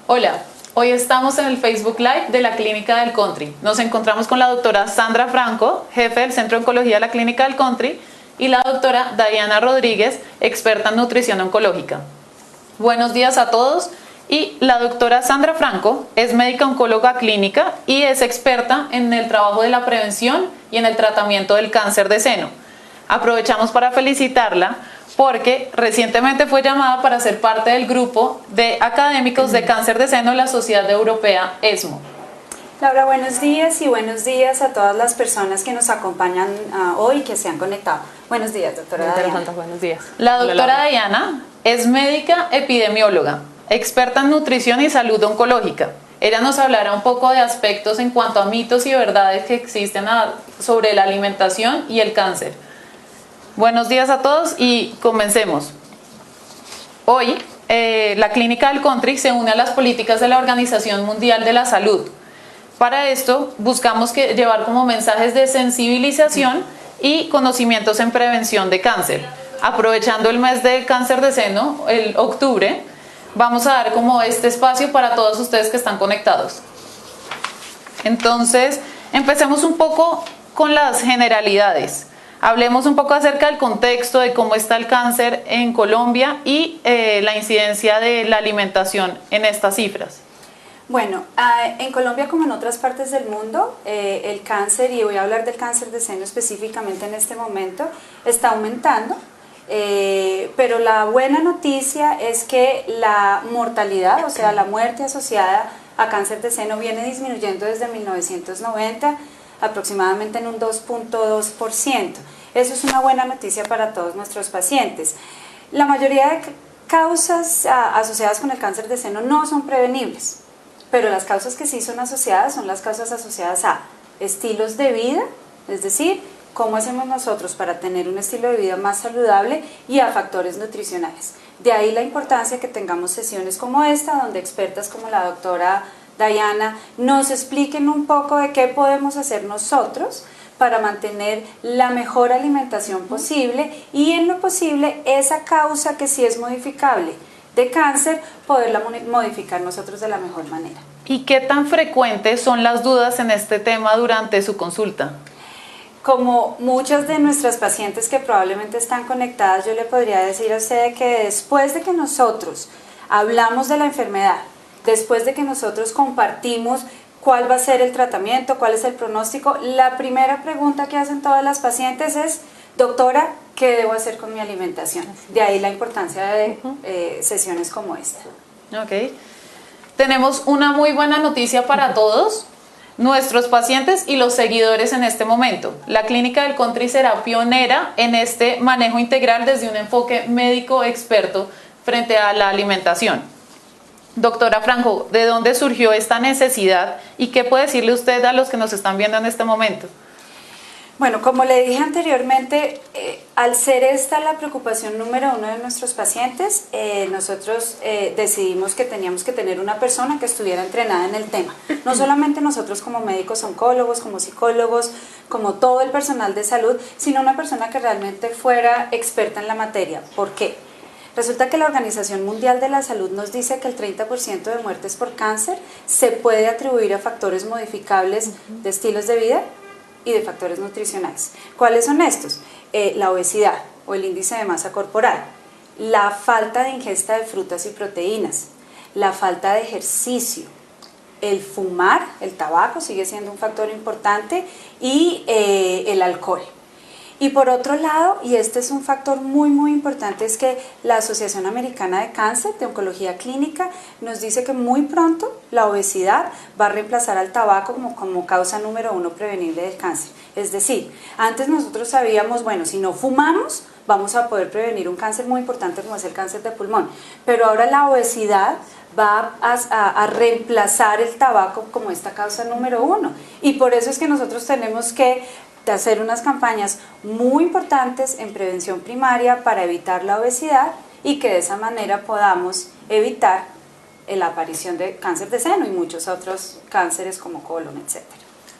Hola, hoy estamos en el Facebook Live de la Clínica del Country. Nos encontramos con la doctora Sandra Franco, jefe del Centro de Oncología de la Clínica del Country, y la doctora Diana Rodríguez, experta en nutrición oncológica. Buenos días a todos. Y la doctora Sandra Franco es médica oncóloga clínica y es experta en el trabajo de la prevención y en el tratamiento del cáncer de seno. Aprovechamos para felicitarla porque recientemente fue llamada para ser parte del grupo de académicos de cáncer de seno de la Sociedad Europea ESMO. Laura, buenos días y buenos días a todas las personas que nos acompañan hoy y que se han conectado. Buenos días, doctora Diana. Buenos días. La doctora Diana es médica epidemióloga, experta en nutrición y salud oncológica. Ella nos hablará un poco de aspectos en cuanto a mitos y verdades que existen sobre la alimentación y el cáncer. Buenos días a todos y comencemos. Hoy, la Clínica del Country se une a las políticas de la Organización Mundial de la Salud. Para esto, buscamos llevar como mensajes de sensibilización y conocimientos en prevención de cáncer. Aprovechando el mes del cáncer de seno, el octubre, vamos a dar como este espacio para todos ustedes que están conectados. Entonces, empecemos un poco con las generalidades. Hablemos un poco acerca del contexto de cómo está el cáncer en Colombia y la incidencia de la alimentación en estas cifras. Bueno, en Colombia como en otras partes del mundo, el cáncer, y voy a hablar del cáncer de seno específicamente en este momento, está aumentando. Pero la buena noticia es que la mortalidad, o sea, la muerte asociada a cáncer de seno viene disminuyendo desde 1990, aproximadamente en un 2.2%. Eso es una buena noticia para todos nuestros pacientes. La mayoría de causas asociadas con el cáncer de seno no son prevenibles, pero las causas que sí son asociadas son las causas asociadas a estilos de vida, es decir, cómo hacemos nosotros para tener un estilo de vida más saludable, y a factores nutricionales. De ahí la importancia que tengamos sesiones como esta, donde expertas como la doctora Diana nos expliquen un poco de qué podemos hacer nosotros para mantener la mejor alimentación posible y en lo posible esa causa que sí es modificable de cáncer, poderla modificar nosotros de la mejor manera. ¿Y qué tan frecuentes son las dudas en este tema durante su consulta? Como muchas de nuestras pacientes que probablemente están conectadas, yo le podría decir a usted que después de que nosotros hablamos de la enfermedad, después de que nosotros compartimos cuál va a ser el tratamiento, cuál es el pronóstico, la primera pregunta que hacen todas las pacientes es: doctora, ¿qué debo hacer con mi alimentación? De ahí la importancia de sesiones como esta. Ok. Tenemos una muy buena noticia para todos nuestros pacientes y los seguidores en este momento. La Clínica del Country será pionera en este manejo integral desde un enfoque médico experto frente a la alimentación. Doctora Franco, ¿de dónde surgió esta necesidad y qué puede decirle usted a los que nos están viendo en este momento? Bueno, como le dije anteriormente, al ser esta la preocupación número uno de nuestros pacientes, nosotros decidimos que teníamos que tener una persona que estuviera entrenada en el tema. No solamente nosotros como médicos oncólogos, como psicólogos, como todo el personal de salud, sino una persona que realmente fuera experta en la materia. ¿Por qué? Resulta que la Organización Mundial de la Salud nos dice que el 30% de muertes por cáncer se puede atribuir a factores modificables de estilos de vida y de factores nutricionales. ¿Cuáles son estos? La obesidad o el índice de masa corporal, la falta de ingesta de frutas y proteínas, la falta de ejercicio, el fumar, el tabaco sigue siendo un factor importante, y el alcohol. Y por otro lado, y este es un factor muy importante, es que la Asociación Americana de Cáncer de Oncología Clínica nos dice que muy pronto la obesidad va a reemplazar al tabaco como causa número uno prevenible del cáncer. Es decir, antes nosotros sabíamos, bueno, si no fumamos vamos a poder prevenir un cáncer muy importante como es el cáncer de pulmón, pero ahora la obesidad va a reemplazar el tabaco como esta causa número uno, y por eso es que nosotros tenemos que hacer unas campañas muy importantes en prevención primaria para evitar la obesidad y que de esa manera podamos evitar la aparición de cáncer de seno y muchos otros cánceres como colon, etc.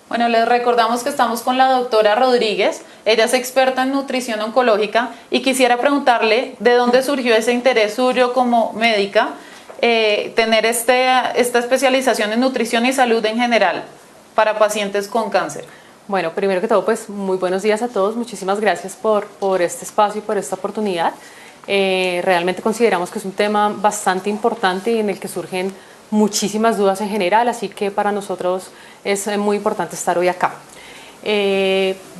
Bueno, les recordamos que estamos con la doctora Rodríguez. Ella es experta en nutrición oncológica y quisiera preguntarle de dónde surgió ese interés suyo como médica tener esta especialización en nutrición y salud en general para pacientes con cáncer? Bueno, primero que todo, pues muy buenos días a todos. Muchísimas gracias por este espacio y por esta oportunidad. Realmente consideramos que es un tema bastante importante y en el que surgen muchísimas dudas en general, así que para nosotros es muy importante estar hoy acá.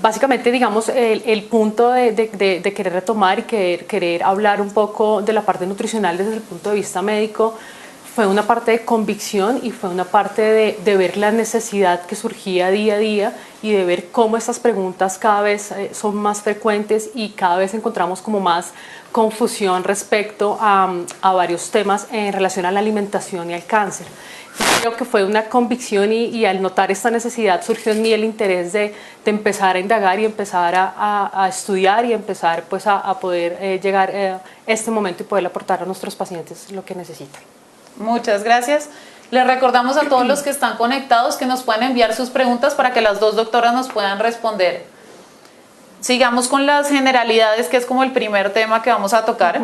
Básicamente, digamos, el punto de querer retomar y querer hablar un poco de la parte nutricional desde el punto de vista médico fue una parte de convicción y fue una parte de ver la necesidad que surgía día a día y de ver cómo estas preguntas cada vez son más frecuentes y cada vez encontramos como más confusión respecto a varios temas en relación a la alimentación y al cáncer. Creo que fue una convicción y al notar esta necesidad surgió en mí el interés de empezar a indagar y empezar a estudiar y empezar pues a poder llegar a este momento y poder aportar a nuestros pacientes lo que necesitan. Muchas gracias. Les recordamos a todos los que están conectados que nos pueden enviar sus preguntas para que las dos doctoras nos puedan responder. Sigamos con las generalidades, que es como el primer tema que vamos a tocar.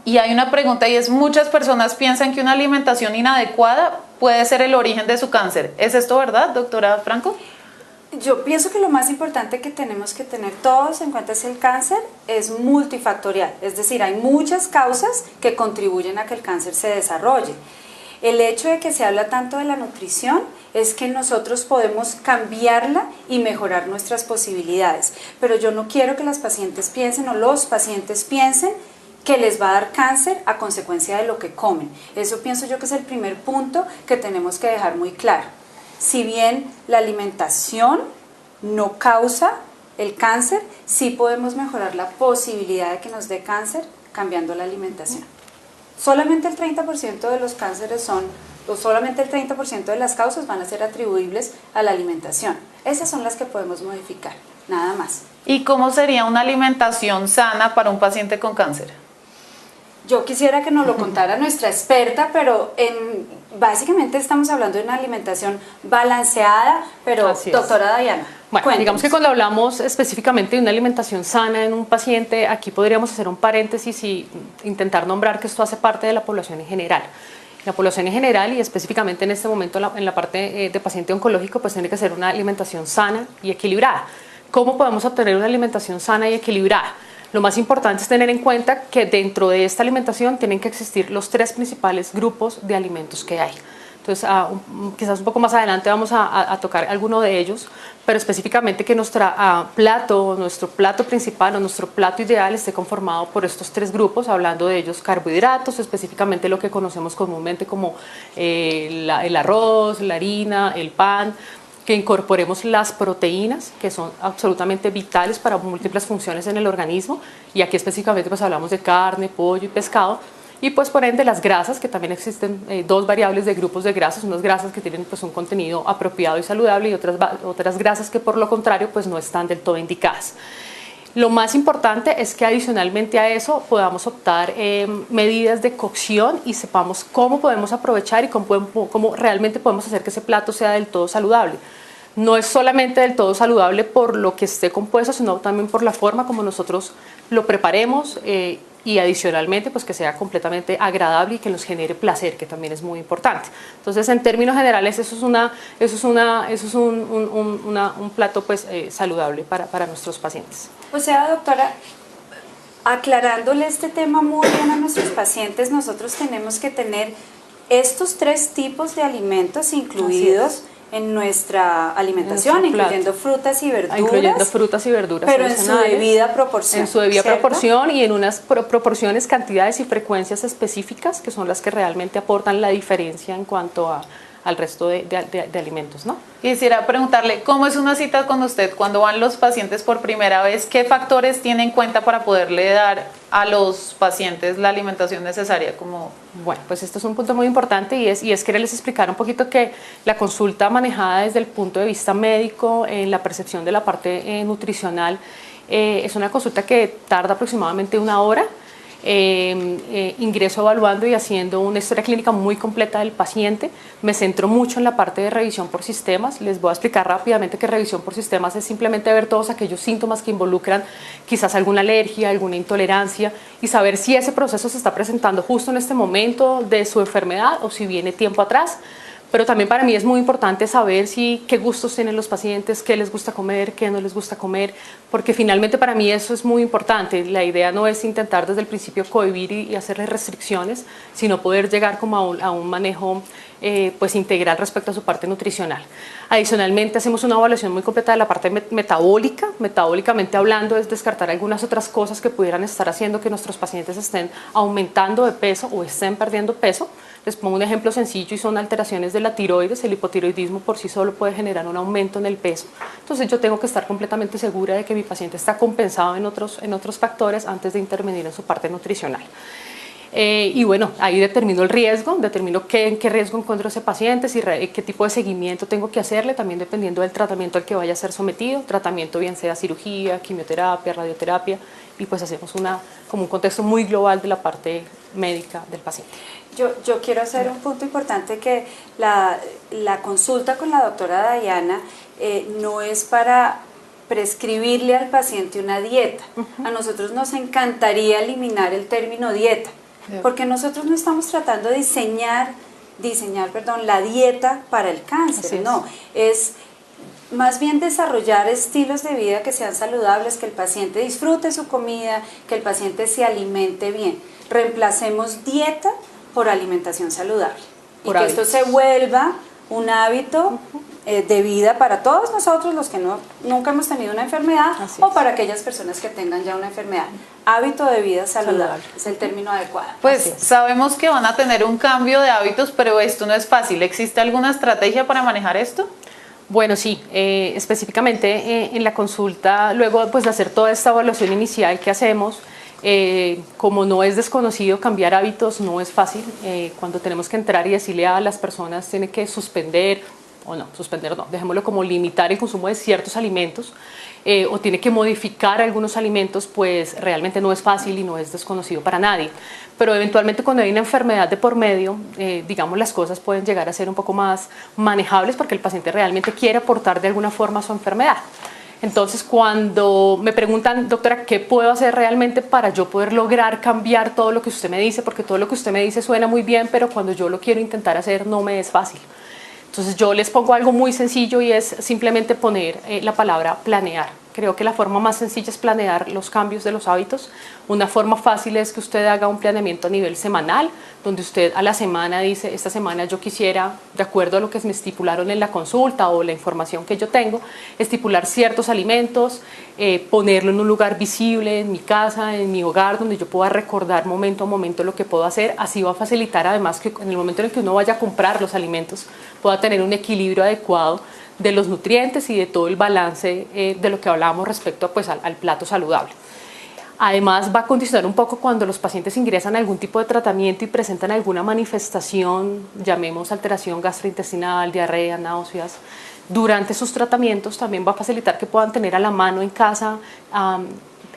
Y hay una pregunta y es: muchas personas piensan que una alimentación inadecuada puede ser el origen de su cáncer. ¿Es esto verdad, doctora Franco? Yo pienso que lo más importante que tenemos que tener todos en cuenta es que el cáncer es multifactorial, es decir, hay muchas causas que contribuyen a que el cáncer se desarrolle. El hecho de que se habla tanto de la nutrición es que nosotros podemos cambiarla y mejorar nuestras posibilidades, pero yo no quiero que las pacientes piensen o los pacientes piensen que les va a dar cáncer a consecuencia de lo que comen. Eso pienso yo que es el primer punto que tenemos que dejar muy claro. Si bien la alimentación no causa el cáncer, sí podemos mejorar la posibilidad de que nos dé cáncer cambiando la alimentación. Solamente el 30% de los cánceres o solamente el 30% de las causas van a ser atribuibles a la alimentación. Esas son las que podemos modificar, nada más. ¿Y cómo sería una alimentación sana para un paciente con cáncer? Yo quisiera que nos lo contara nuestra experta, pero básicamente estamos hablando de una alimentación balanceada, pero doctora Dayana, bueno, cuéntanos. Digamos que cuando hablamos específicamente de una alimentación sana en un paciente, aquí podríamos hacer un paréntesis y intentar nombrar que esto hace parte de la población en general. La población en general y específicamente en este momento en la parte de paciente oncológico, pues tiene que ser una alimentación sana y equilibrada. ¿Cómo podemos obtener una alimentación sana y equilibrada? Lo más importante es tener en cuenta que dentro de esta alimentación tienen que existir los tres principales grupos de alimentos que hay. Entonces, quizás un poco más adelante vamos a tocar alguno de ellos, pero específicamente que nuestro plato principal o nuestro plato ideal esté conformado por estos tres grupos, hablando de ellos carbohidratos, específicamente lo que conocemos comúnmente como el arroz, la harina, el pan, que incorporemos las proteínas, que son absolutamente vitales para múltiples funciones en el organismo, y aquí específicamente pues hablamos de carne, pollo y pescado, y pues por ende las grasas, que también existen dos variables de grupos de grasas, unas grasas que tienen pues un contenido apropiado y saludable y otras grasas que por lo contrario pues no están del todo indicadas. Lo más importante es que adicionalmente a eso podamos optar medidas de cocción y sepamos cómo podemos aprovechar y cómo realmente podemos hacer que ese plato sea del todo saludable. No es solamente del todo saludable por lo que esté compuesto, sino también por la forma como nosotros lo preparemos y adicionalmente pues que sea completamente agradable y que nos genere placer, que también es muy importante. Entonces, en términos generales, eso es un plato pues saludable para nuestros pacientes. O sea, doctora, aclarándole este tema muy bien a nuestros pacientes, nosotros tenemos que tener estos tres tipos de alimentos incluidos en nuestra alimentación, incluyendo frutas y verduras. Incluyendo frutas y verduras. Pero en su debida proporción. En su debida proporción y en unas proporciones, cantidades y frecuencias específicas que son las que realmente aportan la diferencia en cuanto al resto de alimentos, ¿no? Quisiera preguntarle, ¿cómo es una cita con usted cuando van los pacientes por primera vez? ¿Qué factores tiene en cuenta para poderle dar a los pacientes la alimentación necesaria? Bueno, pues esto es un punto muy importante y es quererles explicar un poquito que la consulta manejada desde el punto de vista médico, en la percepción de la parte nutricional, es una consulta que tarda aproximadamente 1 hora. ingreso evaluando y haciendo una historia clínica muy completa del paciente. Me centro mucho en la parte de revisión por sistemas. Les voy a explicar rápidamente que revisión por sistemas es simplemente ver todos aquellos síntomas que involucran quizás alguna alergia, alguna intolerancia y saber si ese proceso se está presentando justo en este momento de su enfermedad o si viene tiempo atrás. Pero también para mí es muy importante saber qué gustos tienen los pacientes, qué les gusta comer, qué no les gusta comer, porque finalmente para mí eso es muy importante. La idea no es intentar desde el principio cohibir y hacerles restricciones, sino poder llegar como a un manejo pues integral respecto a su parte nutricional. Adicionalmente hacemos una evaluación muy completa de la parte metabólica. Metabólicamente hablando es descartar algunas otras cosas que pudieran estar haciendo que nuestros pacientes estén aumentando de peso o estén perdiendo peso. Les pongo un ejemplo sencillo y son alteraciones de la tiroides. El hipotiroidismo por sí solo puede generar un aumento en el peso. Entonces yo tengo que estar completamente segura de que mi paciente está compensado en otros factores antes de intervenir en su parte nutricional. Y bueno, ahí determino el riesgo, determino en qué riesgo encuentro ese paciente, qué tipo de seguimiento tengo que hacerle, también dependiendo del tratamiento al que vaya a ser sometido, tratamiento bien sea cirugía, quimioterapia, radioterapia, y pues hacemos como un contexto muy global de la parte médica del paciente. Yo quiero hacer un punto importante que la consulta con la doctora Dayana no es para prescribirle al paciente una dieta. A nosotros nos encantaría eliminar el término dieta, porque nosotros no estamos tratando de diseñar la dieta para el cáncer, no, es más bien desarrollar estilos de vida que sean saludables, que el paciente disfrute su comida, que el paciente se alimente bien. Reemplacemos dieta por alimentación saludable y que esto se vuelva un hábito de vida para todos nosotros los que nunca hemos tenido una enfermedad o para aquellas personas que tengan ya una enfermedad. Hábito de vida saludable es el término adecuado. Pues sabemos que van a tener un cambio de hábitos, pero esto no es fácil. ¿Existe alguna estrategia para manejar esto? Bueno, sí, específicamente en la consulta, luego pues, de hacer toda esta evaluación inicial que hacemos, como no es desconocido, cambiar hábitos no es fácil. Cuando tenemos que entrar y decirle a las personas tiene que suspender, o no, suspender no, dejémoslo como limitar el consumo de ciertos alimentos, o tiene que modificar algunos alimentos, pues realmente no es fácil y no es desconocido para nadie. Pero eventualmente cuando hay una enfermedad de por medio, digamos, las cosas pueden llegar a ser un poco más manejables porque el paciente realmente quiere aportar de alguna forma a su enfermedad. Entonces, cuando me preguntan, doctora, ¿qué puedo hacer realmente para yo poder lograr cambiar todo lo que usted me dice? Porque todo lo que usted me dice suena muy bien, pero cuando yo lo quiero intentar hacer no me es fácil. Entonces, yo les pongo algo muy sencillo y es simplemente poner la palabra planear. Creo que la forma más sencilla es planear los cambios de los hábitos. Una forma fácil es que usted haga un planeamiento a nivel semanal, donde usted a la semana dice, esta semana yo quisiera, de acuerdo a lo que me estipularon en la consulta o la información que yo tengo, estipular ciertos alimentos, ponerlo en un lugar visible, en mi casa, en mi hogar, donde yo pueda recordar momento a momento lo que puedo hacer. Así va a facilitar además que en el momento en el que uno vaya a comprar los alimentos, pueda tener un equilibrio adecuado de los nutrientes y de todo el balance de lo que hablábamos respecto pues, al plato saludable. Además va a condicionar un poco cuando los pacientes ingresan a algún tipo de tratamiento y presentan alguna manifestación, llamemos alteración gastrointestinal, diarrea, náuseas. Durante sus tratamientos también va a facilitar que puedan tener a la mano en casa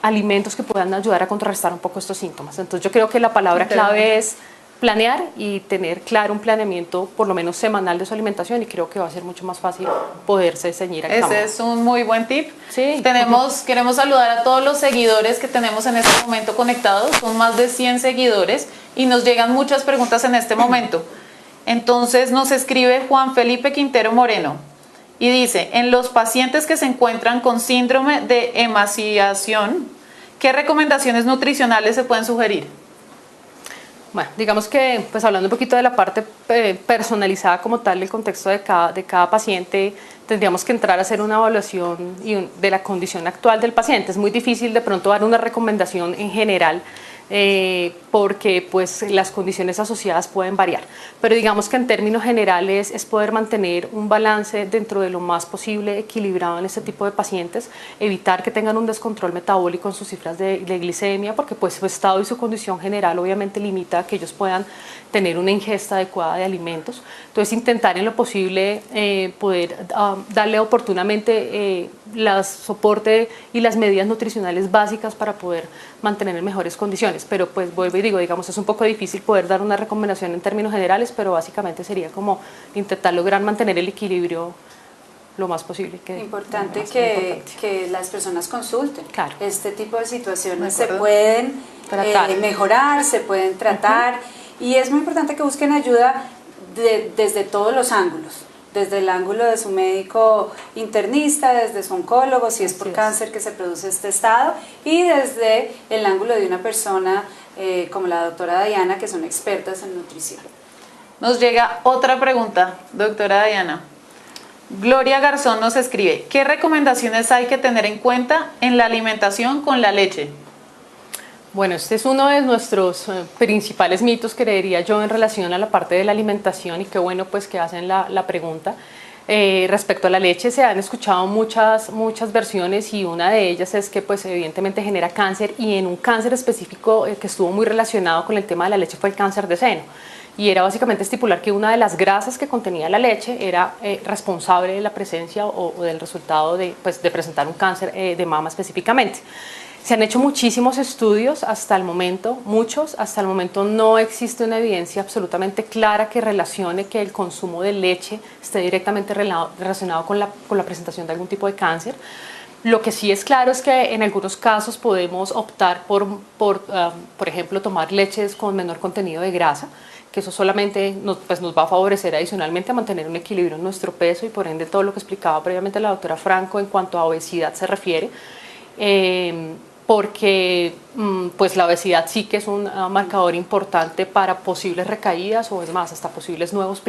alimentos que puedan ayudar a contrarrestar un poco estos síntomas. Entonces yo creo que la palabra clave es planear y tener claro un planeamiento por lo menos semanal de su alimentación y creo que va a ser mucho más fácil poderse ceñir al cambio. Ese es un muy buen tip. Sí. Queremos saludar a todos los seguidores que tenemos en este momento conectados, son más de 100 seguidores y nos llegan muchas preguntas en este momento. Entonces nos escribe Juan Felipe Quintero Moreno y dice, en los pacientes que se encuentran con síndrome de emaciación, ¿qué recomendaciones nutricionales se pueden sugerir? Bueno, digamos que, pues hablando un poquito de la parte personalizada como tal, el contexto de cada paciente, tendríamos que entrar a hacer una evaluación de la condición actual del paciente. Es muy difícil de pronto dar una recomendación en general, porque pues las condiciones asociadas pueden variar. Pero digamos que en términos generales es poder mantener un balance dentro de lo más posible equilibrado en este tipo de pacientes, evitar que tengan un descontrol metabólico en sus cifras de glicemia, porque pues su estado y su condición general obviamente limita que ellos puedan tener una ingesta adecuada de alimentos. Entonces intentar en lo posible poder darle oportunamente soporte y las medidas nutricionales básicas para poder mantener en mejores condiciones. Pero pues vuelvo y digo, digamos, es un poco difícil poder dar una recomendación en términos generales, pero básicamente sería como intentar lograr mantener el equilibrio lo más posible. Importante que las personas consulten. Claro. Este tipo de situaciones se pueden mejorar, se pueden tratar, y es muy importante que busquen ayuda desde todos los ángulos, desde el ángulo de su médico internista, desde su oncólogo, si es por cáncer que se produce este estado, y desde el ángulo de una persona como la doctora Diana, que son expertas en nutrición. Nos llega otra pregunta, doctora Diana. Gloria Garzón nos escribe, ¿qué recomendaciones hay que tener en cuenta en la alimentación con la leche? Bueno, este es uno de nuestros principales mitos, creería yo, en relación a la parte de la alimentación, y qué bueno pues que hacen la pregunta. Respecto a la leche, se han escuchado muchas versiones, y una de ellas es que pues evidentemente genera cáncer, y en un cáncer específico que estuvo muy relacionado con el tema de la leche fue el cáncer de seno. Y era básicamente estipular que una de las grasas que contenía la leche era responsable de la presencia o del resultado de presentar un cáncer de mama específicamente. Se han hecho muchísimos estudios hasta el momento, hasta el momento no existe una evidencia absolutamente clara que relacione que el consumo de leche esté directamente relacionado con la presentación de algún tipo de cáncer. Lo que sí es claro es que en algunos casos podemos optar por ejemplo, tomar leches con menor contenido de grasa, que eso solamente nos va a favorecer adicionalmente a mantener un equilibrio en nuestro peso, y por ende todo lo que explicaba previamente la doctora Franco en cuanto a obesidad se refiere, porque pues la obesidad sí que es un marcador importante para posibles recaídas, o es más, hasta posibles nuevos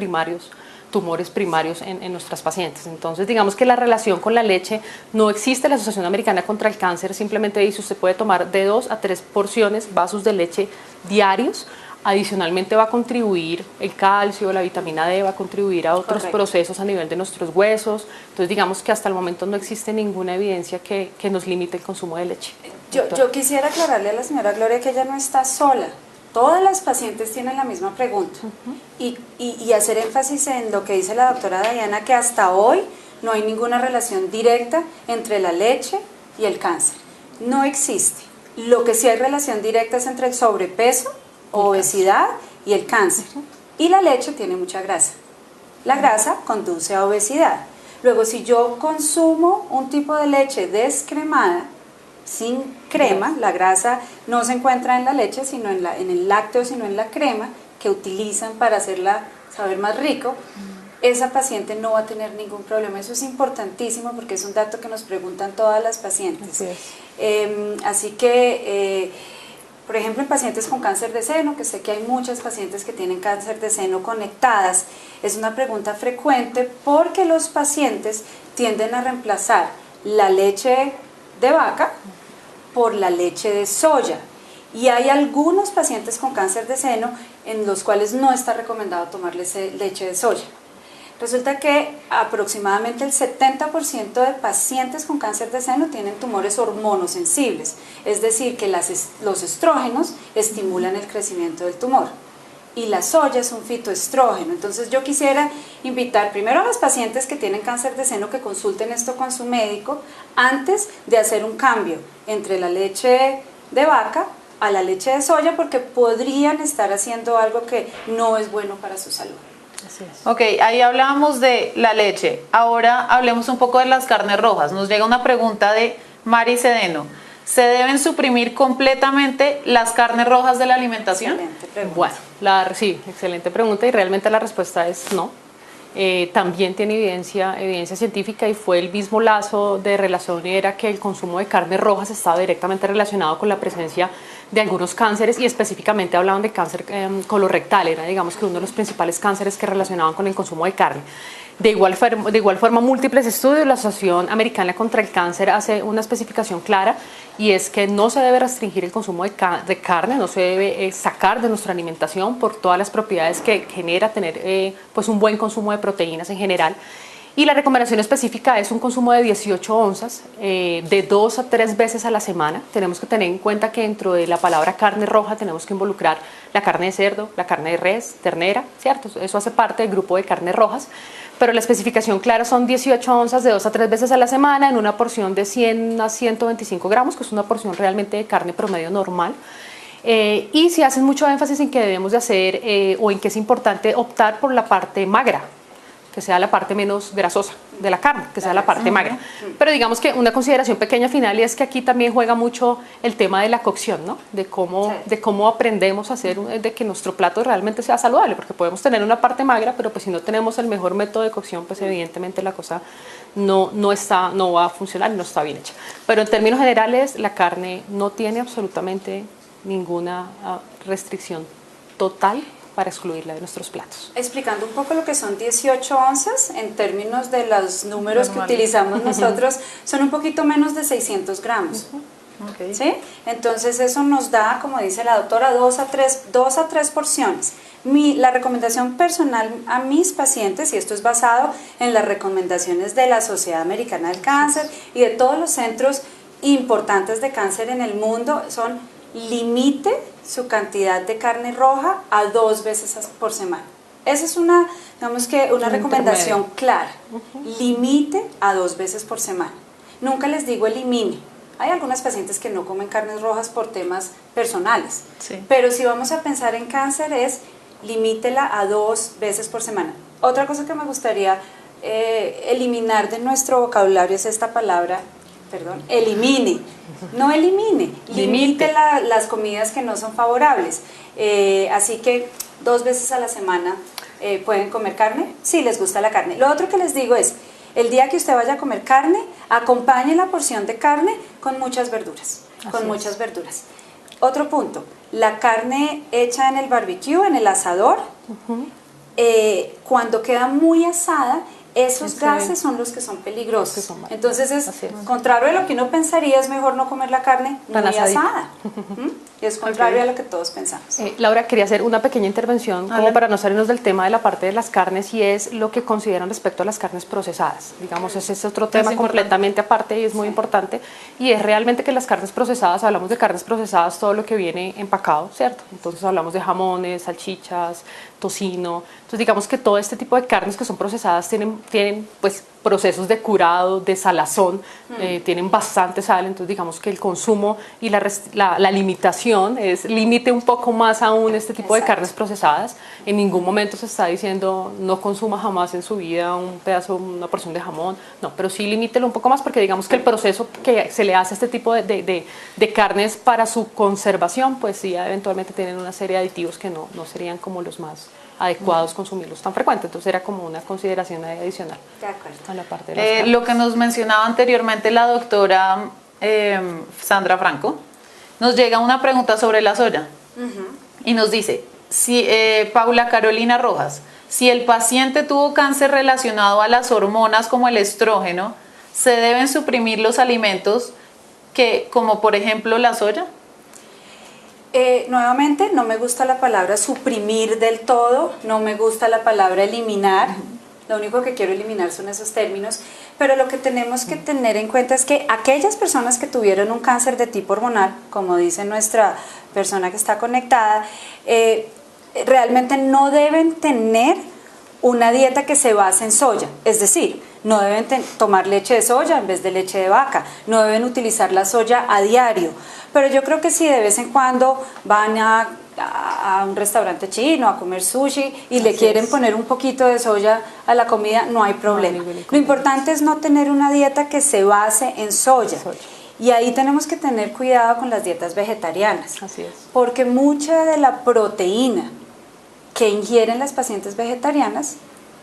tumores primarios en nuestras pacientes. Entonces digamos que la relación con la leche no existe. La Asociación Americana contra el Cáncer simplemente dice usted puede tomar de 2 a 3 vasos de leche diarios. Adicionalmente va a contribuir el calcio, la vitamina D, va a contribuir a otros procesos a nivel de nuestros huesos. Entonces digamos que hasta el momento no existe ninguna evidencia que nos limite el consumo de leche. Yo quisiera aclararle a la señora Gloria que ella no está sola. Todas las pacientes tienen la misma pregunta, y hacer énfasis en lo que dice la doctora Diana, que hasta hoy no hay ninguna relación directa entre la leche y el cáncer. No existe. Lo que sí hay relación directa es entre el sobrepeso, obesidad y el cáncer. Y la leche tiene mucha grasa. La grasa conduce a obesidad. Luego, si yo consumo un tipo de leche descremada, sin crema, la grasa no se encuentra en la leche, sino en el lácteo, sino en la crema que utilizan para hacerla saber más rico, esa paciente no va a tener ningún problema. Eso es importantísimo porque es un dato que nos preguntan todas las pacientes. Así que, por ejemplo, en pacientes con cáncer de seno, que sé que hay muchas pacientes que tienen cáncer de seno conectadas, es una pregunta frecuente porque los pacientes tienden a reemplazar la leche de vaca por la leche de soya, y hay algunos pacientes con cáncer de seno en los cuales no está recomendado tomar leche de soya. Resulta que aproximadamente el 70% de pacientes con cáncer de seno tienen tumores hormonosensibles, es decir, que los estrógenos estimulan el crecimiento del tumor. Y la soya es un fitoestrógeno. Entonces yo quisiera invitar primero a las pacientes que tienen cáncer de seno que consulten esto con su médico antes de hacer un cambio entre la leche de vaca a la leche de soya, porque podrían estar haciendo algo que no es bueno para su salud. Así es. Ok, ahí hablábamos de la leche. Ahora hablemos un poco de las carnes rojas. Nos llega una pregunta de Mari Cedeno. ¿Se deben suprimir completamente las carnes rojas de la alimentación? Excelente pregunta. Bueno, sí, excelente pregunta, y realmente la respuesta es no. También tiene evidencia científica, y fue el mismo lazo de relación, era que el consumo de carnes rojas estaba directamente relacionado con la presencia de algunos cánceres, y específicamente hablaban de cáncer colorectal, era digamos que uno de los principales cánceres que relacionaban con el consumo de carne. De igual forma, múltiples estudios, la Asociación Americana contra el Cáncer hace una especificación clara, y es que no se debe restringir el consumo de carne, no se debe sacar de nuestra alimentación por todas las propiedades que genera tener pues un buen consumo de proteínas en general. Y la recomendación específica es un consumo de 18 onzas, de 2 a 3 veces a la semana. Tenemos que tener en cuenta que dentro de la palabra carne roja tenemos que involucrar la carne de cerdo, la carne de res, ternera, ¿cierto? Eso hace parte del grupo de carnes rojas, pero la especificación clara son 18 onzas de 2 a 3 veces a la semana en una porción de 100 a 125 gramos, que es una porción realmente de carne promedio normal. Y se hace mucho énfasis en que debemos de hacer, o en que es importante optar por la parte magra, que sea la parte menos grasosa de la carne, que sea la parte magra. Pero digamos que una consideración pequeña final, y es que aquí también juega mucho el tema de la cocción, ¿no? De cómo aprendemos a hacer, de que nuestro plato realmente sea saludable, porque podemos tener una parte magra, pero pues si no tenemos el mejor método de cocción, pues evidentemente la cosa no va a funcionar y no está bien hecha. Pero en términos generales, la carne no tiene absolutamente ninguna restricción total para excluirla de nuestros platos. Explicando un poco lo que son 18 onzas, en términos de los números que utilizamos nosotros, son un poquito menos de 600 gramos. Okay. ¿Sí? Entonces eso nos da, como dice la doctora, 2 a 3 porciones. La recomendación personal a mis pacientes, y esto es basado en las recomendaciones de la Sociedad Americana del Cáncer y de todos los centros importantes de cáncer en el mundo, son: limite su cantidad de carne roja a 2 veces por semana. Esa es una recomendación clara. Limite a 2 veces por semana. Nunca les digo elimine. Hay algunas pacientes que no comen carnes rojas por temas personales, sí, pero si vamos a pensar en cáncer es limítela a 2 veces por semana. Otra cosa que me gustaría eliminar de nuestro vocabulario es esta palabra, elimine. No elimine, limite las comidas que no son favorables. Así que 2 veces a la semana pueden comer carne, si les gusta la carne. Lo otro que les digo es, el día que usted vaya a comer carne, acompañe la porción de carne con muchas verduras. Muchas verduras. Otro punto, la carne hecha en el barbecue, en el asador, cuando queda muy asada, esos gases son los que son peligrosos. Entonces es contrario a lo que uno pensaría, es mejor no comer la carne muy asada. Es contrario a lo que todos pensamos. Laura, quería hacer una pequeña intervención como para no salirnos del tema de la parte de las carnes, y es lo que consideran respecto a las carnes procesadas. Digamos, ese es otro tema completamente aparte y es muy importante, y es realmente que las carnes procesadas, hablamos de carnes procesadas, todo lo que viene empacado, ¿cierto? Entonces hablamos de jamones, salchichas, tocino. Entonces digamos que todo este tipo de carnes que son procesadas tienen pues procesos de curado, de salazón, tienen bastante sal. Entonces digamos que el consumo y la limitación limite un poco más aún este tipo de carnes procesadas. En ningún momento se está diciendo no consuma jamás en su vida un pedazo, una porción de jamón, no, pero sí limítelo un poco más, porque digamos que el proceso que se le hace a este tipo de carnes para su conservación, pues sí, eventualmente tienen una serie de aditivos que no serían como los más adecuados consumirlos tan frecuente. Entonces era como una consideración adicional a la parte de las carnes. Lo que nos mencionaba anteriormente la doctora Sandra Franco, nos llega una pregunta sobre la soya y nos dice, Paula Carolina Rojas, si el paciente tuvo cáncer relacionado a las hormonas como el estrógeno, ¿se deben suprimir los alimentos como por ejemplo la soya? Nuevamente, no me gusta la palabra suprimir del todo, no me gusta la palabra eliminar, lo único que quiero eliminar son esos términos, pero lo que tenemos que tener en cuenta es que aquellas personas que tuvieron un cáncer de tipo hormonal, como dice nuestra persona que está conectada, realmente no deben tener una dieta que se base en soya, es decir, no deben tomar leche de soya en vez de leche de vaca, no deben utilizar la soya a diario, pero yo creo que si de vez en cuando van a un restaurante chino a comer sushi y le quieren poner un poquito de soya a la comida, no hay problema. Lo importante es no tener una dieta que se base en soya. Y ahí tenemos que tener cuidado con las dietas vegetarianas, porque mucha de la proteína que ingieren las pacientes vegetarianas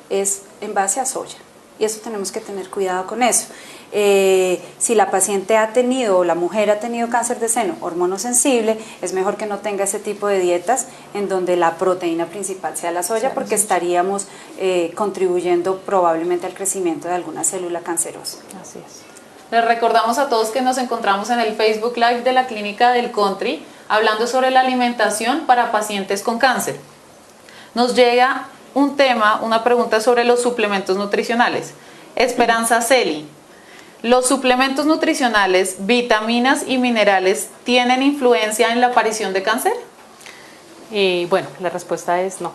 es en base a soya. y eso tenemos que tener cuidado con eso. Si la paciente ha tenido o la mujer ha tenido cáncer de seno hormonosensible, es mejor que no tenga ese tipo de dietas en donde la proteína principal sea la soya, porque estaríamos contribuyendo probablemente al crecimiento de alguna célula cancerosa. Así es. Les recordamos a todos que nos encontramos en el Facebook Live de la Clínica del Country hablando sobre la alimentación para pacientes con cáncer. Nos llega un tema, una pregunta sobre los suplementos nutricionales. Esperanza Celi, ¿los suplementos nutricionales, vitaminas y minerales tienen influencia en la aparición de cáncer? Bueno, la respuesta es no.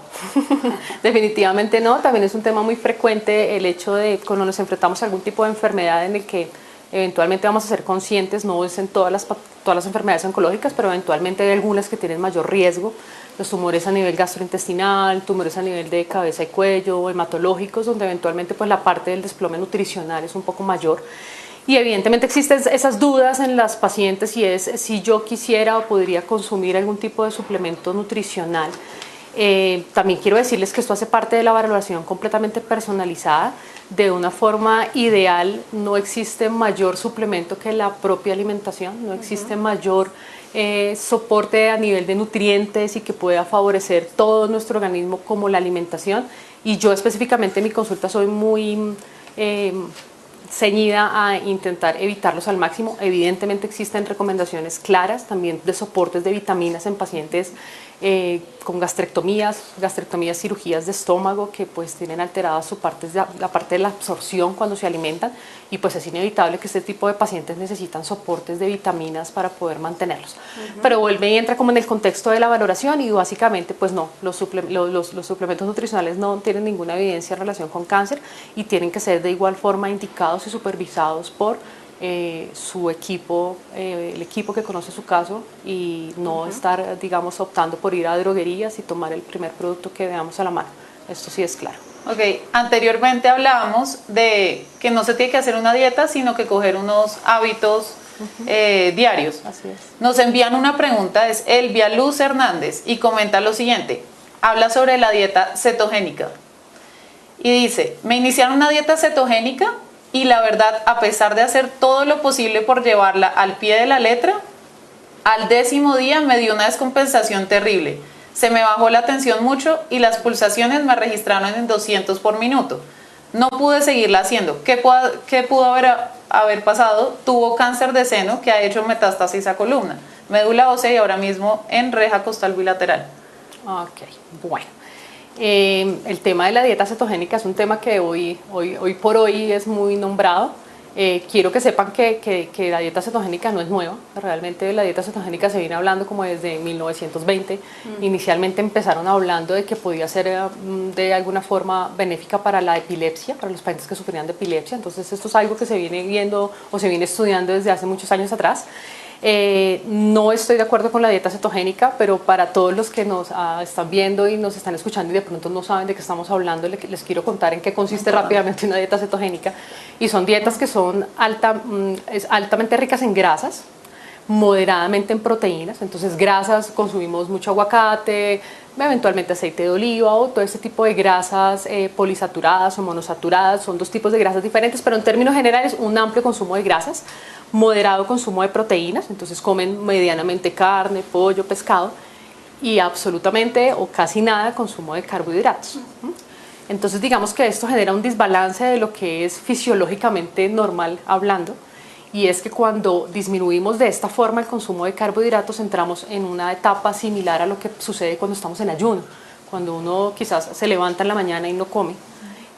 Definitivamente no. También es un tema muy frecuente el hecho de cuando nos enfrentamos a algún tipo de enfermedad en el que eventualmente vamos a ser conscientes, no es en todas las enfermedades oncológicas, pero eventualmente hay algunas que tienen mayor riesgo, los tumores a nivel gastrointestinal, tumores a nivel de cabeza y cuello, hematológicos, donde eventualmente pues la parte del desplome nutricional es un poco mayor. Y evidentemente existen esas dudas en las pacientes y es si yo quisiera o podría consumir algún tipo de suplemento nutricional. También quiero decirles que esto hace parte de la valoración completamente personalizada. De una forma ideal, no existe mayor suplemento que la propia alimentación, no existe mayor soporte a nivel de nutrientes y que pueda favorecer todo nuestro organismo como la alimentación. Y yo específicamente en mi consulta soy muy ceñida a intentar evitarlos al máximo. Evidentemente existen recomendaciones claras también de soportes de vitaminas en pacientes con gastrectomías, cirugías de estómago que pues tienen alteradas la parte de la absorción cuando se alimentan, y pues es inevitable que este tipo de pacientes necesitan soportes de vitaminas para poder mantenerlos. Pero vuelve y entra como en el contexto de la valoración y básicamente pues no, los suplementos nutricionales no tienen ninguna evidencia en relación con cáncer y tienen que ser de igual forma indicados y supervisados por su equipo, el equipo que conoce su caso, y no estar, digamos, optando por ir a droguerías y tomar el primer producto que veamos a la mano. Esto sí es claro. Ok, anteriormente hablábamos de que no se tiene que hacer una dieta, sino que coger unos hábitos diarios. Así es. Nos envían una pregunta, es Elvia Luz Hernández, y comenta lo siguiente. Habla sobre la dieta cetogénica. Y dice, me iniciaron una dieta cetogénica y la verdad, a pesar de hacer todo lo posible por llevarla al pie de la letra, al 10º día me dio una descompensación terrible. Se me bajó la tensión mucho y las pulsaciones me registraron en 200 por minuto. No pude seguirla haciendo. ¿Qué pudo haber pasado? Tuvo cáncer de seno que ha hecho metástasis a columna, médula ósea y ahora mismo en reja costal bilateral. Ok, bueno. El tema de la dieta cetogénica es un tema que hoy por hoy es muy nombrado. Quiero que sepan que la dieta cetogénica no es nueva. Realmente la dieta cetogénica se viene hablando como desde 1920. Inicialmente empezaron hablando de que podía ser de alguna forma benéfica para la epilepsia, para los pacientes que sufrían de epilepsia. Entonces esto es algo que se viene viendo o se viene estudiando desde hace muchos años atrás. No estoy de acuerdo con la dieta cetogénica, pero para todos los que nos están viendo y nos están escuchando y de pronto no saben de qué estamos hablando, les quiero contar en qué consiste rápidamente una dieta cetogénica. Y son dietas que son altamente ricas en grasas, moderadamente en proteínas. Entonces grasas, consumimos mucho aguacate, eventualmente aceite de oliva o todo este tipo de grasas polisaturadas o monosaturadas. Son dos tipos de grasas diferentes, pero en términos generales un amplio consumo de grasas, moderado consumo de proteínas. Entonces comen medianamente carne, pollo, pescado, y absolutamente o casi nada consumo de carbohidratos. Entonces digamos que esto genera un desbalance de lo que es fisiológicamente normal hablando, y es que cuando disminuimos de esta forma el consumo de carbohidratos entramos en una etapa similar a lo que sucede cuando estamos en ayuno. Cuando uno quizás se levanta en la mañana y no come,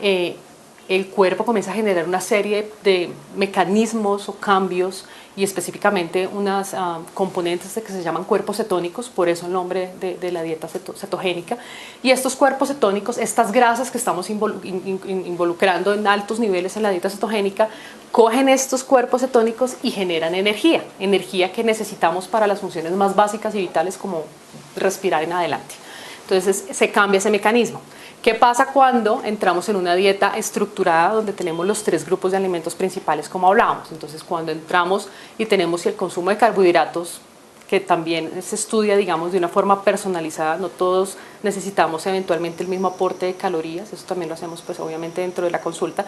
el cuerpo comienza a generar una serie de mecanismos o cambios, y específicamente unas componentes que se llaman cuerpos cetónicos, por eso el nombre de la dieta cetogénica. Y estos cuerpos cetónicos, estas grasas que estamos involucrando en altos niveles en la dieta cetogénica, cogen estos cuerpos cetónicos y generan energía que necesitamos para las funciones más básicas y vitales como respirar en adelante. Entonces se cambia ese mecanismo. ¿Qué pasa cuando entramos en una dieta estructurada donde tenemos los 3 grupos de alimentos principales como hablábamos? Entonces cuando entramos y tenemos el consumo de carbohidratos que también se estudia, digamos, de una forma personalizada. No todos necesitamos eventualmente el mismo aporte de calorías, eso también lo hacemos pues obviamente dentro de la consulta,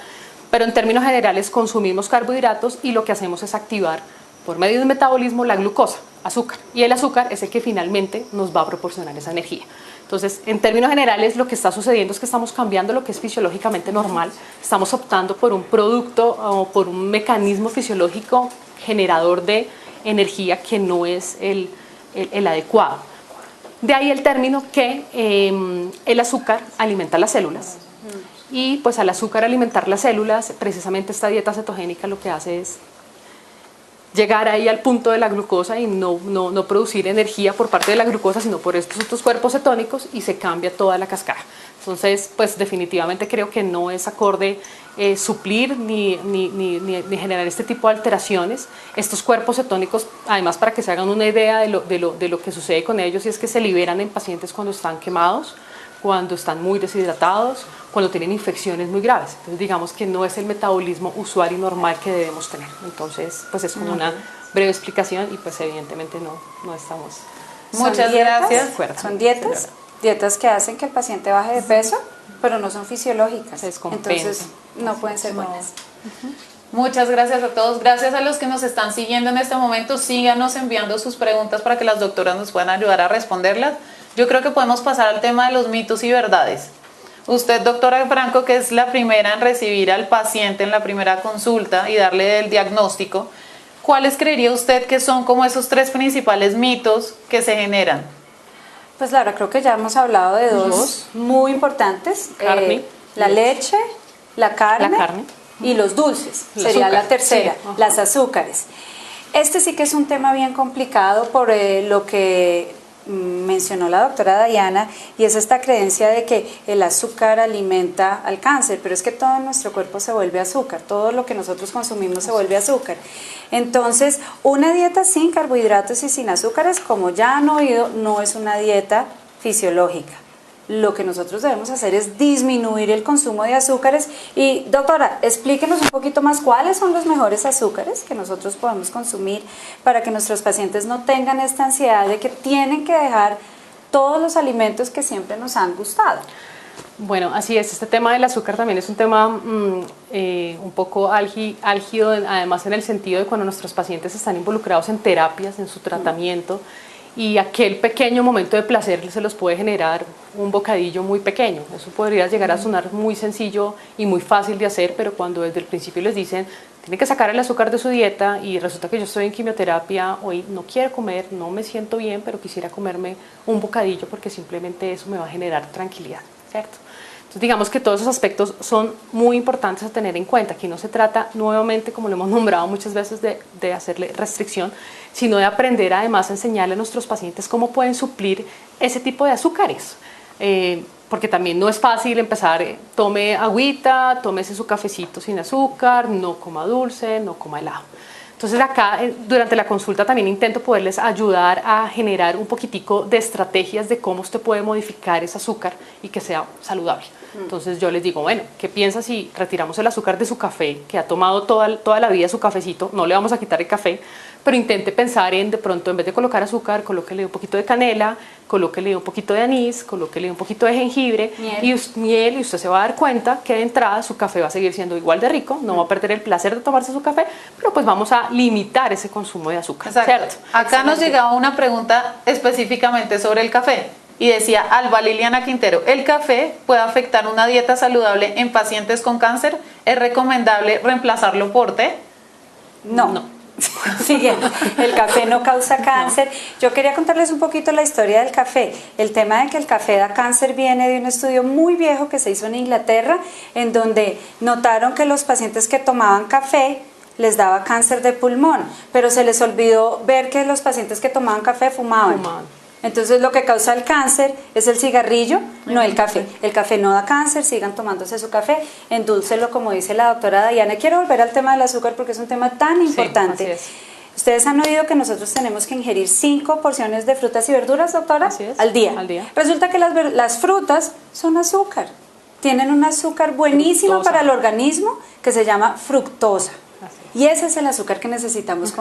pero en términos generales consumimos carbohidratos y lo que hacemos es activar por medio del metabolismo la glucosa, azúcar, y el azúcar es el que finalmente nos va a proporcionar esa energía. Entonces, en términos generales, lo que está sucediendo es que estamos cambiando lo que es fisiológicamente normal, estamos optando por un producto o por un mecanismo fisiológico generador de energía que no es el adecuado. De ahí el término que el azúcar alimenta las células y pues al azúcar alimentar las células, precisamente esta dieta cetogénica lo que hace es llegar ahí al punto de la glucosa y no producir energía por parte de la glucosa, sino por estos otros cuerpos cetónicos y se cambia toda la cascada. Entonces, pues definitivamente creo que no es acorde suplir ni generar este tipo de alteraciones. Estos cuerpos cetónicos, además para que se hagan una idea de lo que sucede con ellos, y es que se liberan en pacientes cuando están quemados, cuando están muy deshidratados, cuando tienen infecciones muy graves. Entonces digamos que no es el metabolismo usual y normal que debemos tener. Entonces pues es como una breve explicación y pues evidentemente no estamos. Muchas gracias. Son dietas que hacen que el paciente baje de peso, pero no son fisiológicas. Entonces no pueden ser buenas. Muchas gracias a todos. Gracias a los que nos están siguiendo en este momento. Síganos enviando sus preguntas para que las doctoras nos puedan ayudar a responderlas. Yo creo que podemos pasar al tema de los mitos y verdades. Usted, doctora Franco, que es la primera en recibir al paciente en la primera consulta y darle el diagnóstico, ¿cuáles creería usted que son como esos 3 principales mitos que se generan? Pues Laura, creo que ya hemos hablado de dos muy importantes. La leche, la carne y los dulces. Sería la tercera, las azúcares. Este sí que es un tema bien complicado por lo que mencionó la doctora Diana, y es esta creencia de que el azúcar alimenta al cáncer, pero es que todo nuestro cuerpo se vuelve azúcar, todo lo que nosotros consumimos se vuelve azúcar. Entonces, una dieta sin carbohidratos y sin azúcares, como ya han oído, no es una dieta fisiológica. Lo que nosotros debemos hacer es disminuir el consumo de azúcares. Y doctora, explíquenos un poquito más cuáles son los mejores azúcares que nosotros podemos consumir para que nuestros pacientes no tengan esta ansiedad de que tienen que dejar todos los alimentos que siempre nos han gustado. Bueno, así es, este tema del azúcar también es un tema un poco álgido, además en el sentido de cuando nuestros pacientes están involucrados en terapias, en su tratamiento, y aquel pequeño momento de placer se los puede generar un bocadillo muy pequeño. Eso podría llegar a sonar muy sencillo y muy fácil de hacer, pero cuando desde el principio les dicen tienen que sacar el azúcar de su dieta y resulta que yo estoy en quimioterapia, hoy no quiero comer, no me siento bien, pero quisiera comerme un bocadillo porque simplemente eso me va a generar tranquilidad, ¿cierto? Entonces digamos que todos esos aspectos son muy importantes a tener en cuenta. Aquí no se trata nuevamente, como lo hemos nombrado muchas veces, de hacerle restricción, sino de aprender además a enseñarle a nuestros pacientes cómo pueden suplir ese tipo de azúcares. Porque también no es fácil empezar, tome agüita, tómese su cafecito sin azúcar, no coma dulce, no coma helado. Entonces acá durante la consulta también intento poderles ayudar a generar un poquitico de estrategias de cómo usted puede modificar ese azúcar y que sea saludable. Entonces yo les digo, bueno, ¿qué piensa si retiramos el azúcar de su café, que ha tomado toda la vida su cafecito? No le vamos a quitar el café, pero intente pensar en, de pronto, en vez de colocar azúcar, colóquele un poquito de canela, colóquele un poquito de anís, colóquele un poquito de jengibre y usted se va a dar cuenta que de entrada su café va a seguir siendo igual de rico, no va a perder el placer de tomarse su café, pero pues vamos a limitar ese consumo de azúcar. Exacto. ¿Cierto? Acá nos llegaba una pregunta específicamente sobre el café. Y decía Alba Liliana Quintero, ¿el café puede afectar una dieta saludable en pacientes con cáncer? ¿Es recomendable reemplazarlo por té? No. Siguiente, el café no causa cáncer. Yo quería contarles un poquito la historia del café. El tema de que el café da cáncer viene de un estudio muy viejo que se hizo en Inglaterra, en donde notaron que los pacientes que tomaban café les daba cáncer de pulmón, pero se les olvidó ver que los pacientes que tomaban café fumaban. Entonces lo que causa el cáncer es el cigarrillo, no el café. El café no da cáncer, sigan tomándose su café, endúlcelo como dice la doctora Diana. Quiero volver al tema del azúcar porque es un tema tan importante. Sí, así es. Ustedes han oído que nosotros tenemos que ingerir 5 porciones de frutas y verduras, doctora, al día. Resulta que las frutas son azúcar. Tienen un azúcar buenísimo para el organismo que se llama fructosa. Y ese es el azúcar que necesitamos